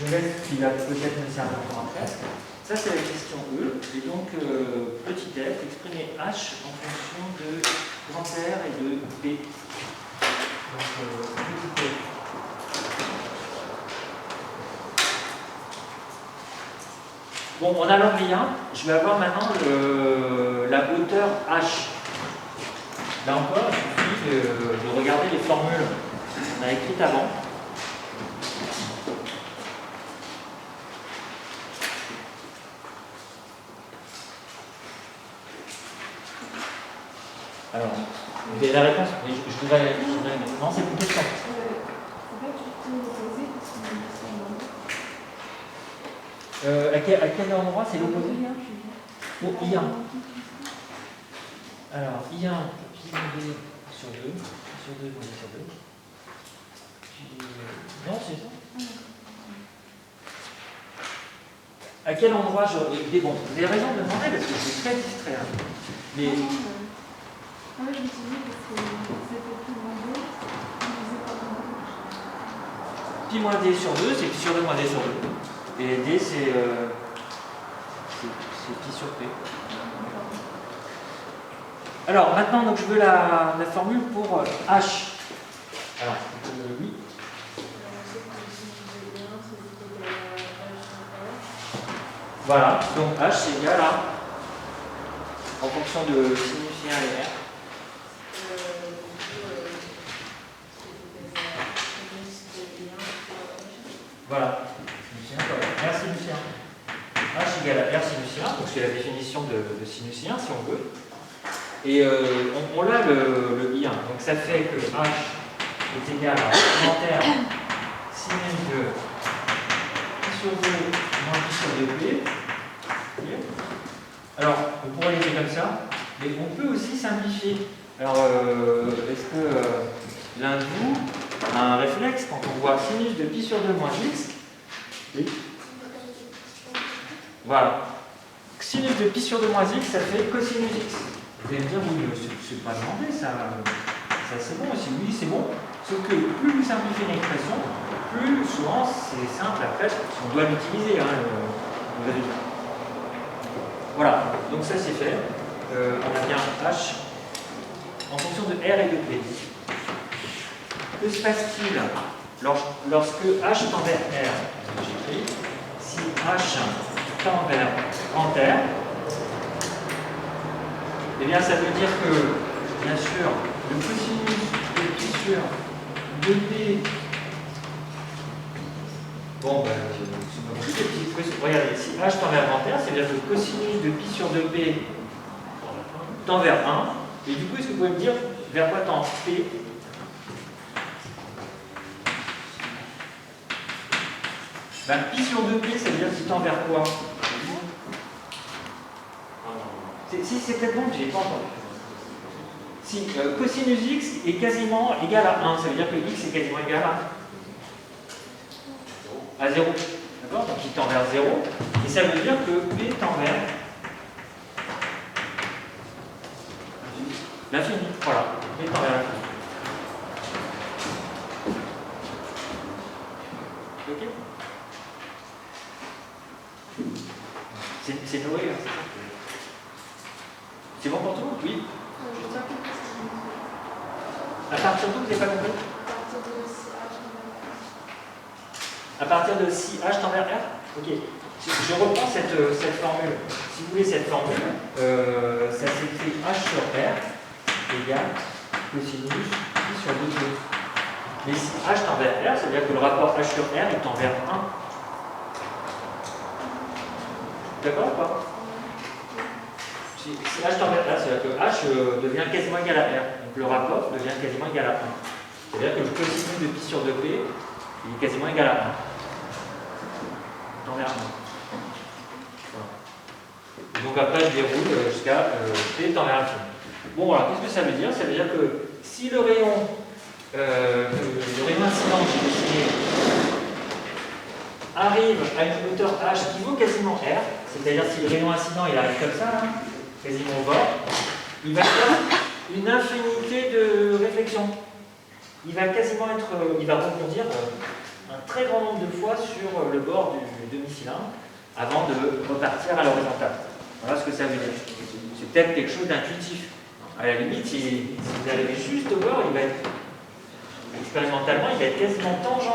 Je laisse qu'il va peut-être me servir pour après. Ça, c'est la question E. Et donc, petit f, exprimer h en fonction de grand R et de B. Donc, petit f. Bon, on a l'angle I1. Je vais avoir maintenant la hauteur h. Là encore, il suffit de regarder les formules qu'on a écrites avant. Alors, vous avez la réponse? Je voudrais. Non, c'est une question. À quel endroit c'est l'opposé? Oh, I1. Alors, I1, pi D sur 2, sur 2, sur 2. Non, c'est ça. À quel endroit je. Bon, vous avez raison de demander parce que je suis très distrait. Hein. Mais. Je d'utiliser parce que c'était plus grand 2, divisé par moins 2. Pi moins d sur 2, c'est pi sur 2 moins d sur 2. Et d, c'est pi sur p. Alors, maintenant, donc, je veux la formule pour h. Alors, oui. Voilà, donc h c'est égal à, en fonction de sinus I1 et R. Voilà, merci Lucien. H égale à R sinus I1, donc c'est la définition de sinus I1 si on veut. Et on a le I1, donc ça fait que H est égal à augmentaire sinus de pi sur 2 moins pi sur 2p. Alors, on pourrait l'écrire comme ça, mais on peut aussi simplifier. Alors, est-ce que l'un de vous a un réflexe quand on voit sinus de pi sur 2 moins x? Oui. Voilà. Sinus de pi sur 2 moins x, ça fait cosinus x. Vous allez me dire, oui, c'est pas demandé, ça c'est bon aussi. Oui, c'est bon. Sauf que plus vous simplifiez une expression, plus souvent c'est simple après, on doit l'utiliser. Vous allez dire. Voilà, donc ça c'est fait. On a bien h en fonction de r et de p. Que se passe-t-il lorsque h tend vers r? J'écris si h tend vers grand R, eh bien ça veut dire que, bien sûr, le cosinus de pi sur 2p, bon, ben, c'est pas compliqué. Regardez, si h tend vers grand R, c'est-à-dire que le cosinus de pi sur 2p tend vers 1, et du coup, est-ce que vous pouvez me dire vers quoi tend p? Ben, pi sur 2p, ça veut dire qu'il tend vers quoi? Si c'est peut-être bon que je n'ai pas entendu. Si cosinus x est quasiment égal à 1, ça veut dire que x est quasiment égal à 0. D'accord? Donc il tend vers 0. Et ça veut dire que p tend vers l'infini. Voilà. P tend vers l'infini. Ok? C'est Noé, hein, c'est ça? C'est bon pour tout le monde? Oui. À partir d'où vous n'avez pas compris? À partir de si h tend vers r? Ok. Je reprends cette formule. Si vous voulez cette formule, ça s'écrit h sur r égale cosinus pi sur 2p. Mais si h tend vers r, ça veut dire que le rapport h sur r il tend vers 1. D'accord ou pas? Si h tend vers r, c'est-à-dire que h devient quasiment égal à r. Donc le rapport devient quasiment égal à 1. C'est-à-dire que le cosinus de pi sur 2p il est quasiment égal à 1. Tend vers 1. Voilà. Donc après je déroule jusqu'à p tend vers l'infini. Bon voilà, qu'est-ce que ça veut dire? Ça veut dire que si le rayon incident que j'ai dessiné arrive à une hauteur h qui vaut quasiment r, c'est-à-dire si le rayon incident il arrive comme ça, là, quasiment au bord, il va faire une infinité de réflexions. Il va quasiment il va rebondir un très grand nombre de fois sur le bord du demi-cylindre avant de repartir à l'horizontale. Voilà ce que ça veut dire. C'est peut-être quelque chose d'intuitif. À la limite, si vous arrivez juste au bord, il va être, expérimentalement, il va être quasiment tangent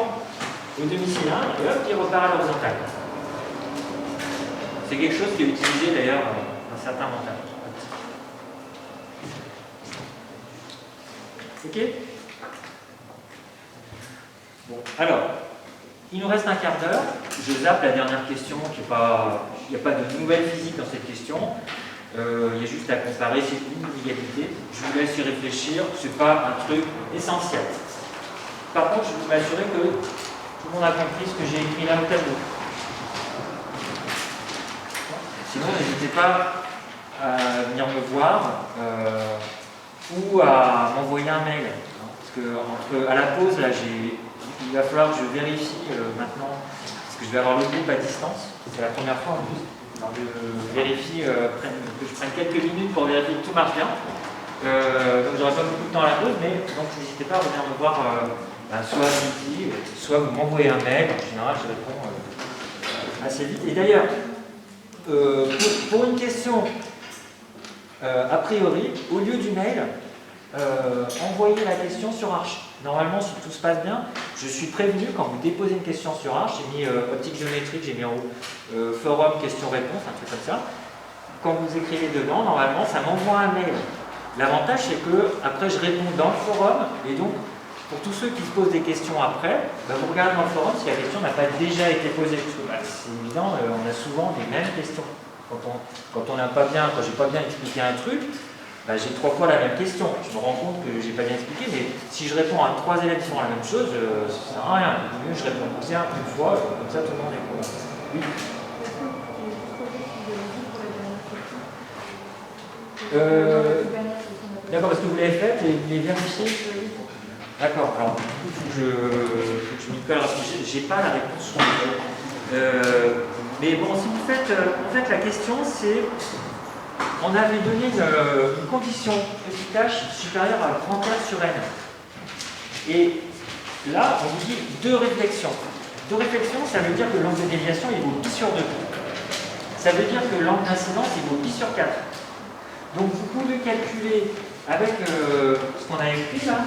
au demi-cylindre et hop, il repart à l'horizontale. C'est quelque chose qui est utilisé d'ailleurs dans certains montages. Ok? Bon, alors, il nous reste un quart d'heure. Je zappe la dernière question, il n'y a pas de nouvelle physique dans cette question. Il y a juste à comparer, c'est une inégalité. Je vous laisse y réfléchir, ce n'est pas un truc essentiel. Par contre, je veux m'assurer que tout le monde a compris ce que j'ai écrit là au tableau. Sinon, n'hésitez pas à venir me voir ou à m'envoyer un mail. Parce que à la pause, là, il va falloir que je vérifie maintenant, parce que je vais avoir le groupe à distance. C'est la première fois en plus. Alors je vérifie, que je prenne quelques minutes pour vérifier que tout marche bien. Donc j'aurai pas beaucoup de temps à la pause, mais donc n'hésitez pas à revenir me voir soit à midi, soit vous m'envoyez un mail. En général, je réponds assez vite. Et d'ailleurs, pour une question a priori, au lieu du mail, envoyez la question sur Arch. Normalement, si tout se passe bien, je suis prévenu quand vous déposez une question sur Arch, j'ai mis optique géométrique, j'ai mis en haut forum, question-réponse, un truc comme ça. Quand vous écrivez dedans, normalement, ça m'envoie un mail. L'avantage, c'est que après, je réponds dans le forum, et donc, pour tous ceux qui se posent des questions après, vous regardez dans le forum si la question n'a pas déjà été posée. Parce que c'est évident, on a souvent les mêmes questions. Quand on n'a pas bien, quand j'ai pas bien expliqué un truc, j'ai 3 fois la même question. Je me rends compte que j'ai pas bien expliqué, mais si je réponds à 3 élèves qui font la même chose, ça sert à rien. Il mieux je réponds bien une fois, comme ça tout le monde est courant. Oui. D'accord, parce que vous l'avez fait et vous l'avez vérifié. D'accord, alors du coup, il faut que je m'y colle parce que j'ai pas la réponse sur le mais bon, si vous faites, en fait, la question c'est, on avait donné une condition petit h supérieure à grand R sur N. Et là, on vous dit 2 réflexions. 2 réflexions, ça veut dire que l'angle de déviation, il vaut pi sur 2. Ça veut dire que l'angle d'incidence, il vaut pi sur 4. Donc vous pouvez calculer avec ce qu'on a écrit là,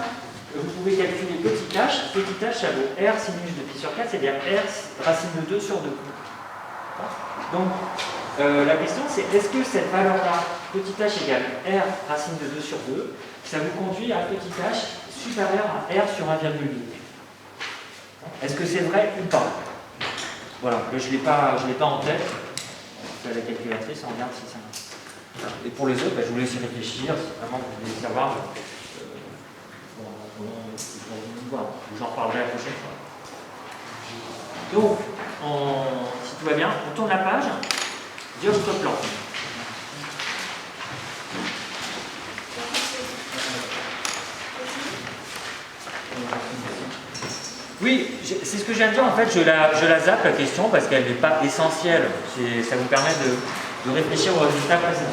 vous pouvez calculer petit h, ça vaut R sinus de pi sur 4, c'est-à-dire R racine de 2 sur 2. Donc, la question c'est, est-ce que cette valeur-là, petit h égale R racine de 2 sur 2, ça vous conduit à petit h supérieur à R sur 1,8? Est-ce que c'est vrai ou pas? Voilà, je ne l'ai pas en tête. C'est la calculatrice, on regarde si ça marche. Et pour les autres, je vous laisse y réfléchir, si vraiment vous voulez savoir. J'en reparlerai la prochaine fois. Donc, si tout va bien, on tourne la page, dioptre plan. Oui, c'est ce que je viens de dire, en fait, je la zappe la question parce qu'elle n'est pas essentielle. Ça vous permet de réfléchir au résultat précédent.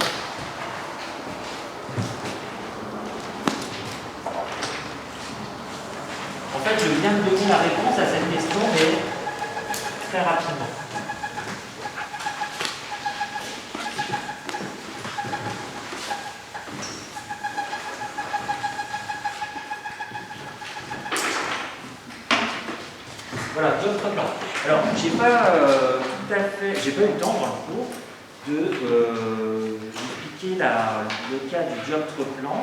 En fait, je viens de donner la réponse à cette question, mais très rapidement. Voilà, d'autres plans. Alors, j'ai pas eu le temps dans le cours d'expliquer le cas du dioptre plan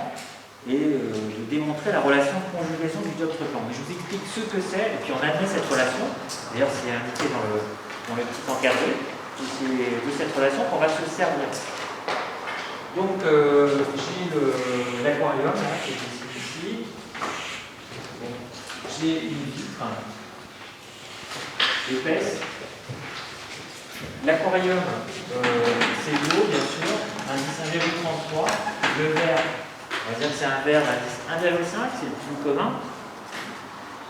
et de démontrer la relation de conjugaison du dioptre plan. Mais je vous explique ce que c'est, et puis on admet cette relation. D'ailleurs, c'est indiqué dans le petit encadré. C'est de cette relation qu'on va se servir. Donc, j'ai l'aquarium, qui est ici. Bon, j'ai une vitre épaisse. L'aquarium, c'est l'eau, bien sûr, indice 1,33. Le verre, on va dire que c'est un verre d'indice 1,5, c'est le plus commun.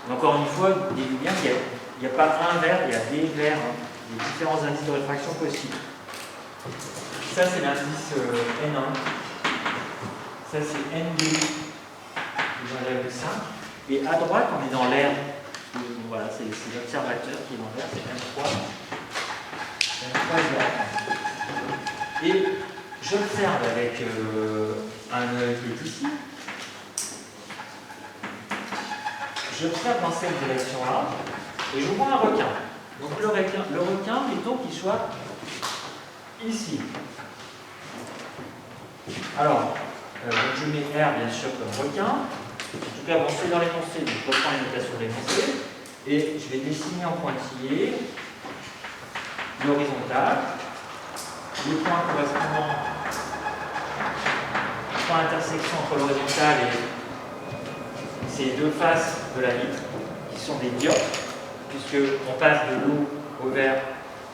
Mais encore une fois, dites-vous bien qu'il n'y a pas un verre, il y a des verres, des différents indices de réfraction possibles. Ça, c'est l'indice N1. Ça, c'est N2, 1,5. Et à droite, on est dans l'air. Voilà, c'est l'observateur qui est dans l'air, c'est M3. Et j'observe avec un œil qui est ici. J'observe dans cette direction-là et je vois un requin. Donc le requin, mettons qu'il soit ici. Alors, je mets R bien sûr comme requin. En tout cas, bon, c'est dans l'énoncé, donc je reprends les notations de l'énoncé. Et je vais dessiner en pointillé l'horizontale, les points correspondant, point d'intersection entre l'horizontale et ces 2 faces de la vitre, qui sont des dioptres, puisqu'on passe de l'eau au verre,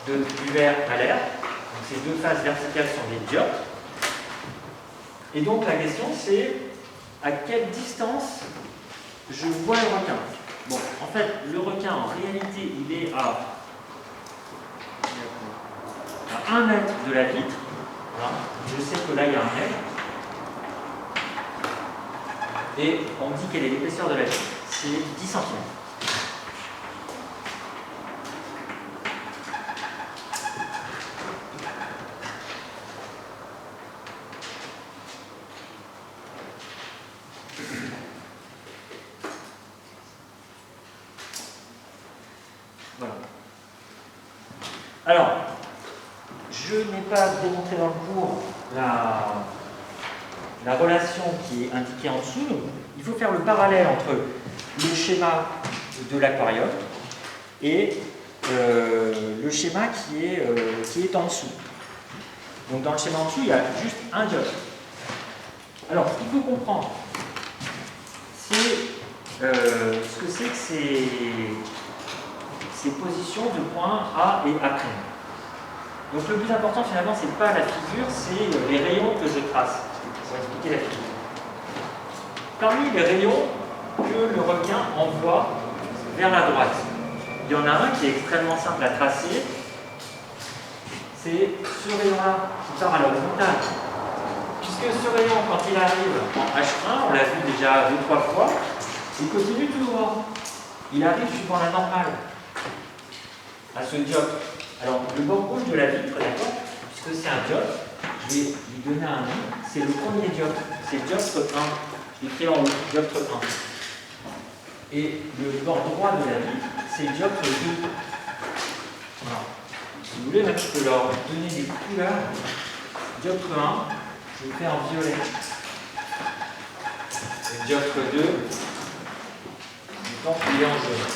du verre à l'air. Donc ces 2 faces verticales sont des dioptres. Et donc la question c'est à quelle distance je vois le requin. Bon, en fait, le requin, en réalité, il est à 1 mètre de la vitre. Voilà. Je sais que là, il y a un mètre. Et on me dit quelle est l'épaisseur de la vitre. C'est 10 cm. Voilà. Alors, je n'ai pas démontré dans le cours la relation qui est indiquée en dessous. Donc, il faut faire le parallèle entre le schéma de l'aquarium et le schéma qui est en dessous. Donc dans le schéma en dessous, il y a juste un diode. Alors, ce qu'il faut comprendre, c'est ce que c'est que ces positions de points A et A'. Donc le plus important finalement, c'est pas la figure, c'est les rayons que je trace pour expliquer la figure. Parmi les rayons que le requin envoie vers la droite, il y en a un qui est extrêmement simple à tracer, c'est ce rayon-là qui part à l'horizontale. Puisque ce rayon, quand il arrive en H1, on l'a vu déjà 2-3 fois, il continue tout droit. Il arrive suivant la normale à ce dioptre. Alors, le bord gauche de la vitre, d'accord, puisque c'est un dioptre, je vais lui donner un nom, c'est le premier dioptre, c'est dioptre 1. Je l'écris en haut, dioptre 1. Et le bord droit de la vitre, c'est dioptre 2. Voilà. Si vous voulez, même je peux leur donner des couleurs. Dioptre 1, je le fais en violet. Et dioptre 2, donc il est en jaune.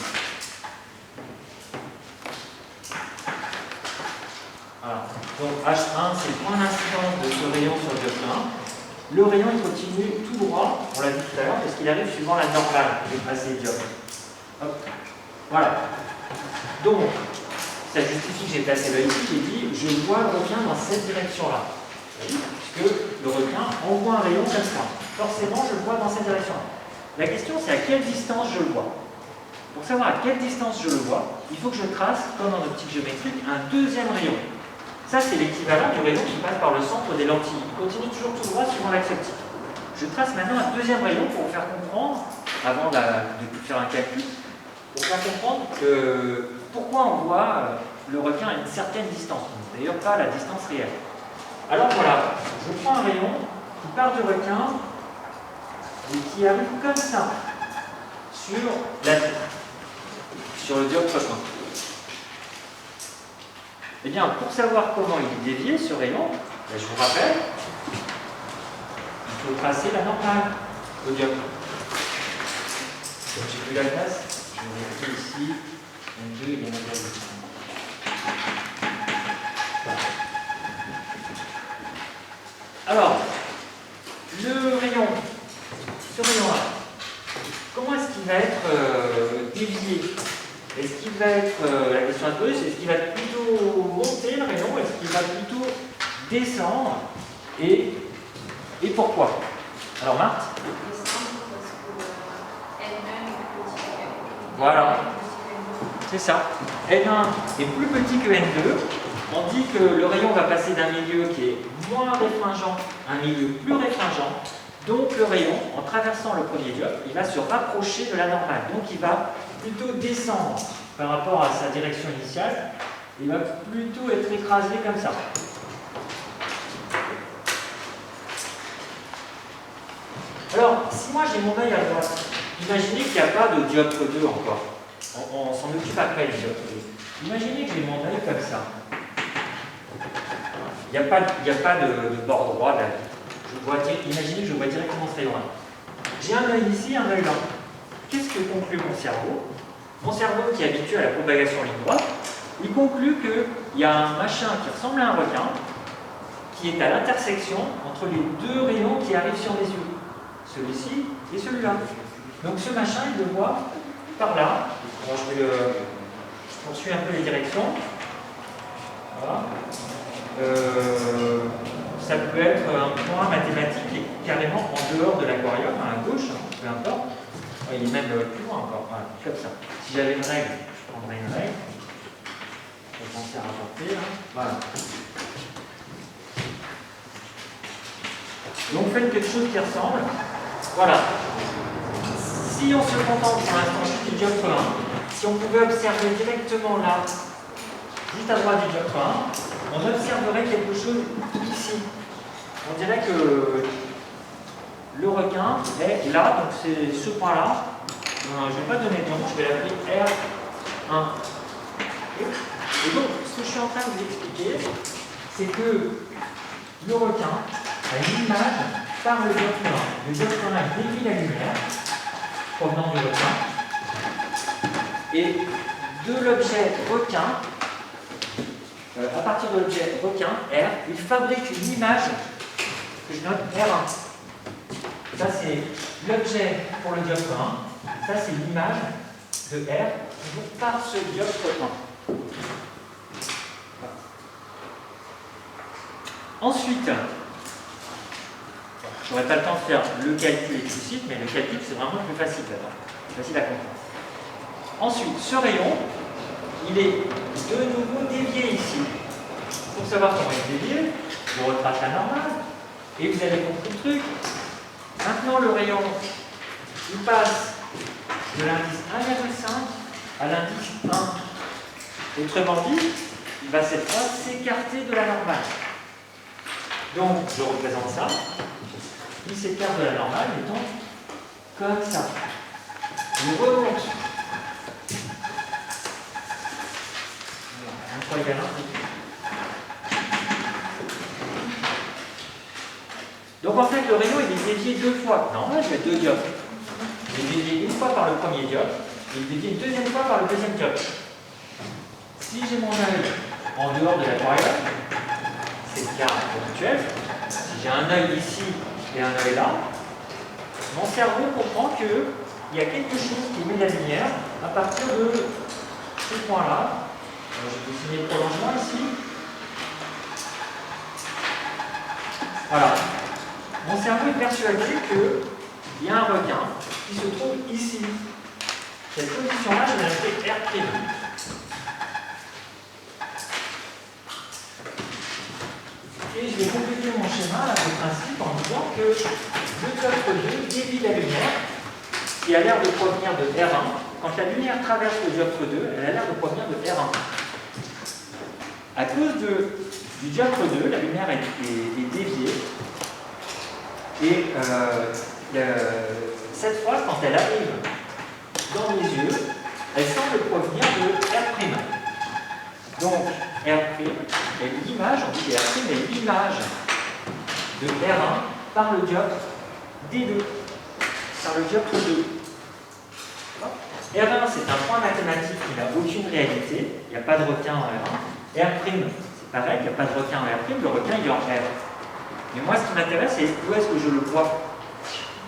Voilà. Donc H1, c'est le point d'incidence de ce rayon sur le dioptre 1. Le rayon, il continue tout droit, on l'a dit tout à l'heure, parce qu'il arrive suivant la normale de passer dioptre. Hop. Voilà. Donc, ça justifie que j'ai placé l'œil ici, j'ai dit, je vois le requin dans cette direction-là. Puisque le requin envoie un rayon comme ça. Forcément, je le vois dans cette direction-là. La question, c'est à quelle distance je le vois. Pour savoir à quelle distance je le vois, il faut que je trace, comme en optique géométrique, un deuxième rayon. Ça, c'est l'équivalent du rayon qui passe par le centre des lentilles. Il continue toujours tout droit suivant l'axe optique. Je trace maintenant un deuxième rayon pour vous faire comprendre, avant de faire un calcul, pour faire comprendre pourquoi on voit le requin à une certaine distance. D'ailleurs, pas la distance réelle. Alors voilà, je prends un rayon qui part du requin et qui arrive comme ça sur la vitre, sur le dioptre 1. Eh bien, pour savoir comment il est dévié, ce rayon, je vous rappelle, il faut tracer la normale au dioptre. Comme j'ai plus la place, je vais mettre ici, N2, il y en a bien ici. Voilà. Alors, le rayon, ce rayon-là, comment est-ce qu'il va être dévié? Est-ce qu'il va être, la question à poser, est-ce qu'il va plutôt monter le rayon, est-ce qu'il va plutôt descendre, et pourquoi? Alors Marthe? Voilà, c'est ça. N1 est plus petit que N2. On dit que le rayon va passer d'un milieu qui est moins réfringent à un milieu plus réfringent. Donc le rayon, en traversant le premier dioptre, il va se rapprocher de la normale. Donc il va plutôt descendre par rapport à sa direction initiale. Il va plutôt être écrasé comme ça. Alors, si moi j'ai mon œil à droite, imaginez qu'il n'y a pas de dioptre 2 encore. On s'en occupe après, le dioptre 2. Imaginez que j'ai mon œil comme ça. Il n'y a pas de bord droit là. Imaginez que je vois directement ce rayon-là. J'ai un œil ici, un œil là. Qu'est-ce que conclut mon cerveau? Mon cerveau, qui est habitué à la propagation en ligne droite, il conclut qu'il y a un machin qui ressemble à un requin, qui est à l'intersection entre les deux rayons qui arrivent sur mes yeux. Celui-ci et celui-là. Donc ce machin, il le voit par là. Bon, je poursuis un peu les directions. Voilà. Ça peut être un point mathématique qui est carrément en dehors de l'aquarium, à gauche, peu importe. Il est même plus loin encore, voilà, comme ça. Si j'avais une règle, je prendrais une règle. Je vais penser à rapporter, là. Voilà. Donc faites quelque chose qui ressemble. Voilà. Si on se contente pour l'instant juste du dioptre 1, si on pouvait observer directement là, juste à droite du dioptre 1, on observerait quelque chose ici. On dirait que le requin est là, donc c'est ce point-là. Je ne vais pas donner de nom, je vais l'appeler R1. Et donc, ce que je suis en train de vous expliquer, c'est que le requin a une image par le dioptre 1. Le dioptre 1 dévie la lumière provenant du requin. Et de l'objet requin, à partir de l'objet requin, R, il fabrique une image que je note R1. Ça, c'est l'objet pour le dioptre 1. Ça, c'est l'image de R par ce dioptre 1. Ensuite, je n'aurai pas le temps de faire le calcul explicite, mais le calcul, c'est vraiment plus facile à comprendre. Ensuite, ce rayon, il est de nouveau dévié ici. Pour savoir comment il est dévié, je retrace la normale, et vous avez compris le truc. Maintenant, le rayon, il passe de l'indice 1,5 à l'indice 1. Autrement dit, il va cette fois s'écarter de la normale. Donc, je représente ça. Il s'écarte de la normale, mettons, comme ça. Il remonte. Voilà, 1 égale 1. Donc, en fait, le rayon, il est dévié 2 fois. Non, là, je vais 2 dioptres. Il est dévié une fois par le premier dioptre, et il est dévié une deuxième fois par le deuxième dioptre. Si j'ai mon œil en dehors de l'aquarium, c'est le cas actuel. Si j'ai un œil ici et un œil là, mon cerveau comprend qu'il y a quelque chose qui émet la lumière à partir de ce point-là. Je vais dessiner le prolongement ici. Voilà. Mon cerveau est persuadé qu'il y a un requin qui se trouve ici. Cette position-là, je vais l'appeler R'. Et je vais compléter mon schéma là, de principe en disant que le dioptre 2 dévie la lumière qui a l'air de provenir de R1. Quand la lumière traverse le dioptre 2, elle a l'air de provenir de R1. À cause du dioptre 2, la lumière est déviée. Et cette fois, quand elle arrive dans mes yeux, elle semble provenir de R'. Donc, R' est l'image, on dit que R' est l'image de R1 par le dioptre D2, par le dioptre 2. R1, c'est un point mathématique qui n'a aucune réalité, il n'y a pas de requin en R1. R', c'est pareil, il n'y a pas de requin en R', le requin il est en R. Mais moi, ce qui m'intéresse, c'est où est-ce que je le vois.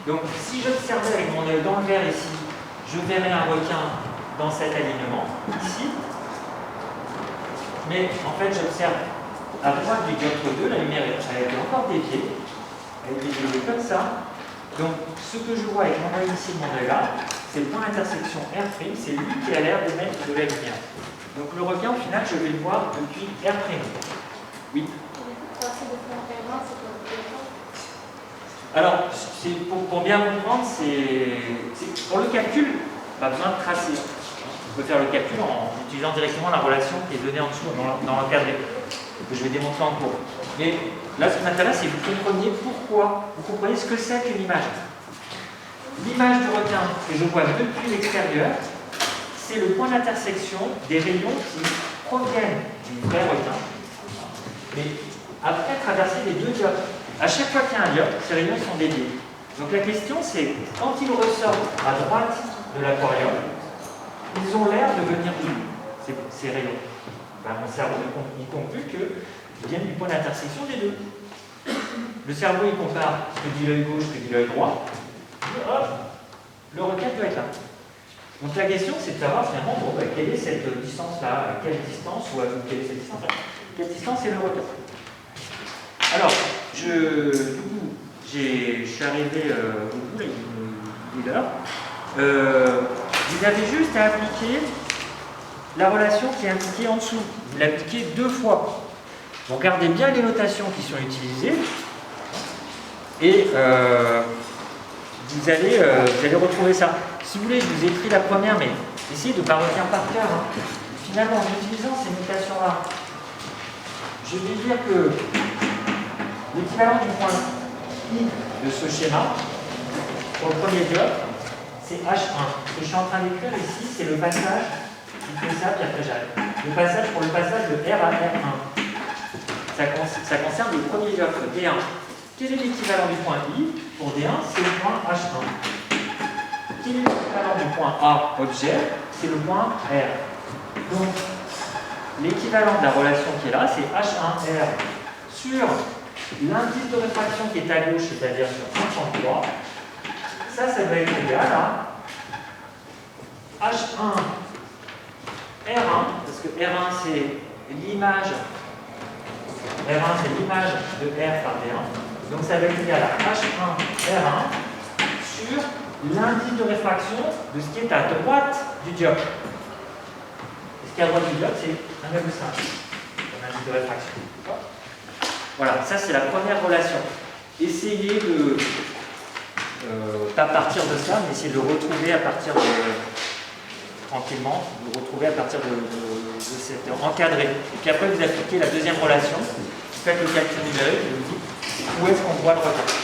Donc, si j'observais avec mon œil dans le vert ici, je verrais un requin dans cet alignement, ici. Mais en fait, j'observe à droite du dioptre 2, la lumière a été encore déviée. Elle est déviée comme ça. Donc, ce que je vois avec mon œil ici et mon œil là, c'est le point d'intersection R', c'est lui qui a l'air d'émettre de la lumière. Donc, le requin, au final, je vais le voir depuis R'. Oui. Alors, pour bien comprendre, pour le calcul, pas besoin de tracer. On peut faire le calcul en utilisant directement la relation qui est donnée en dessous dans l'encadré, que je vais démontrer en cours. Mais là, ce qui m'intéresse, c'est que vous compreniez pourquoi, vous comprenez ce que c'est qu'une image. L'image du requin que je vois depuis l'extérieur, c'est le point d'intersection des rayons qui proviennent du vrai requin, mais après traverser les deux dioptres. À chaque fois qu'il y a un dioptre, ces rayons sont déviés. Donc la question, c'est quand ils ressortent à droite de l'aquarium, ils ont l'air de venir d'où, ces rayons? Mon cerveau il conclut qu'ils viennent du point d'intersection des deux. Le cerveau il compare ce que dit l'œil gauche, ce que dit l'œil droit. Et hop, le requin doit être là. Donc la question c'est de savoir finalement quelle est cette distance-là, à quelle distance ou à quelle est cette distance-là. Quelle distance est le requin? Alors, du coup, je suis arrivé au bout, là, il est l'heure. Vous avez juste à appliquer la relation qui est indiquée en dessous. Vous l'appliquez 2 fois. Donc, regardez bien les notations qui sont utilisées. Et vous allez retrouver ça. Si vous voulez, je vous ai écrit la première, mais essayez de ne pas retenir par cœur. Hein. Finalement, en utilisant ces notations-là, je vais dire que l'équivalent du point I de ce schéma, pour le premier bloc, c'est H1. Ce que je suis en train d'écrire ici, c'est le passage qui fait ça, puis après j'arrête. Le passage pour le passage de R à R1. Ça concerne le premier bloc, le D1. Quel est l'équivalent du point I pour D1? C'est le point H1. Quel est l'équivalent du point A, objet? C'est le point R. Donc, l'équivalent de la relation qui est là, c'est H1R sur l'indice de réfraction qui est à gauche, c'est-à-dire sur 53. Ça va être égal à H1 R1, parce que R1 c'est l'image de R par D1. Donc ça va être égal à H1 R1 sur l'indice de réfraction de ce qui est à droite du dioptre. Et ce qui est à droite du dioptre, c'est 1,5, l'indice de réfraction. Voilà, ça c'est la première relation. Essayez de pas partir de ça, mais essayez de le retrouver à partir de tranquillement, de le retrouver à partir de cette encadré. Et puis après vous appliquez la deuxième relation, vous faites le calcul numérique et vous dites où est-ce qu'on voit le retard.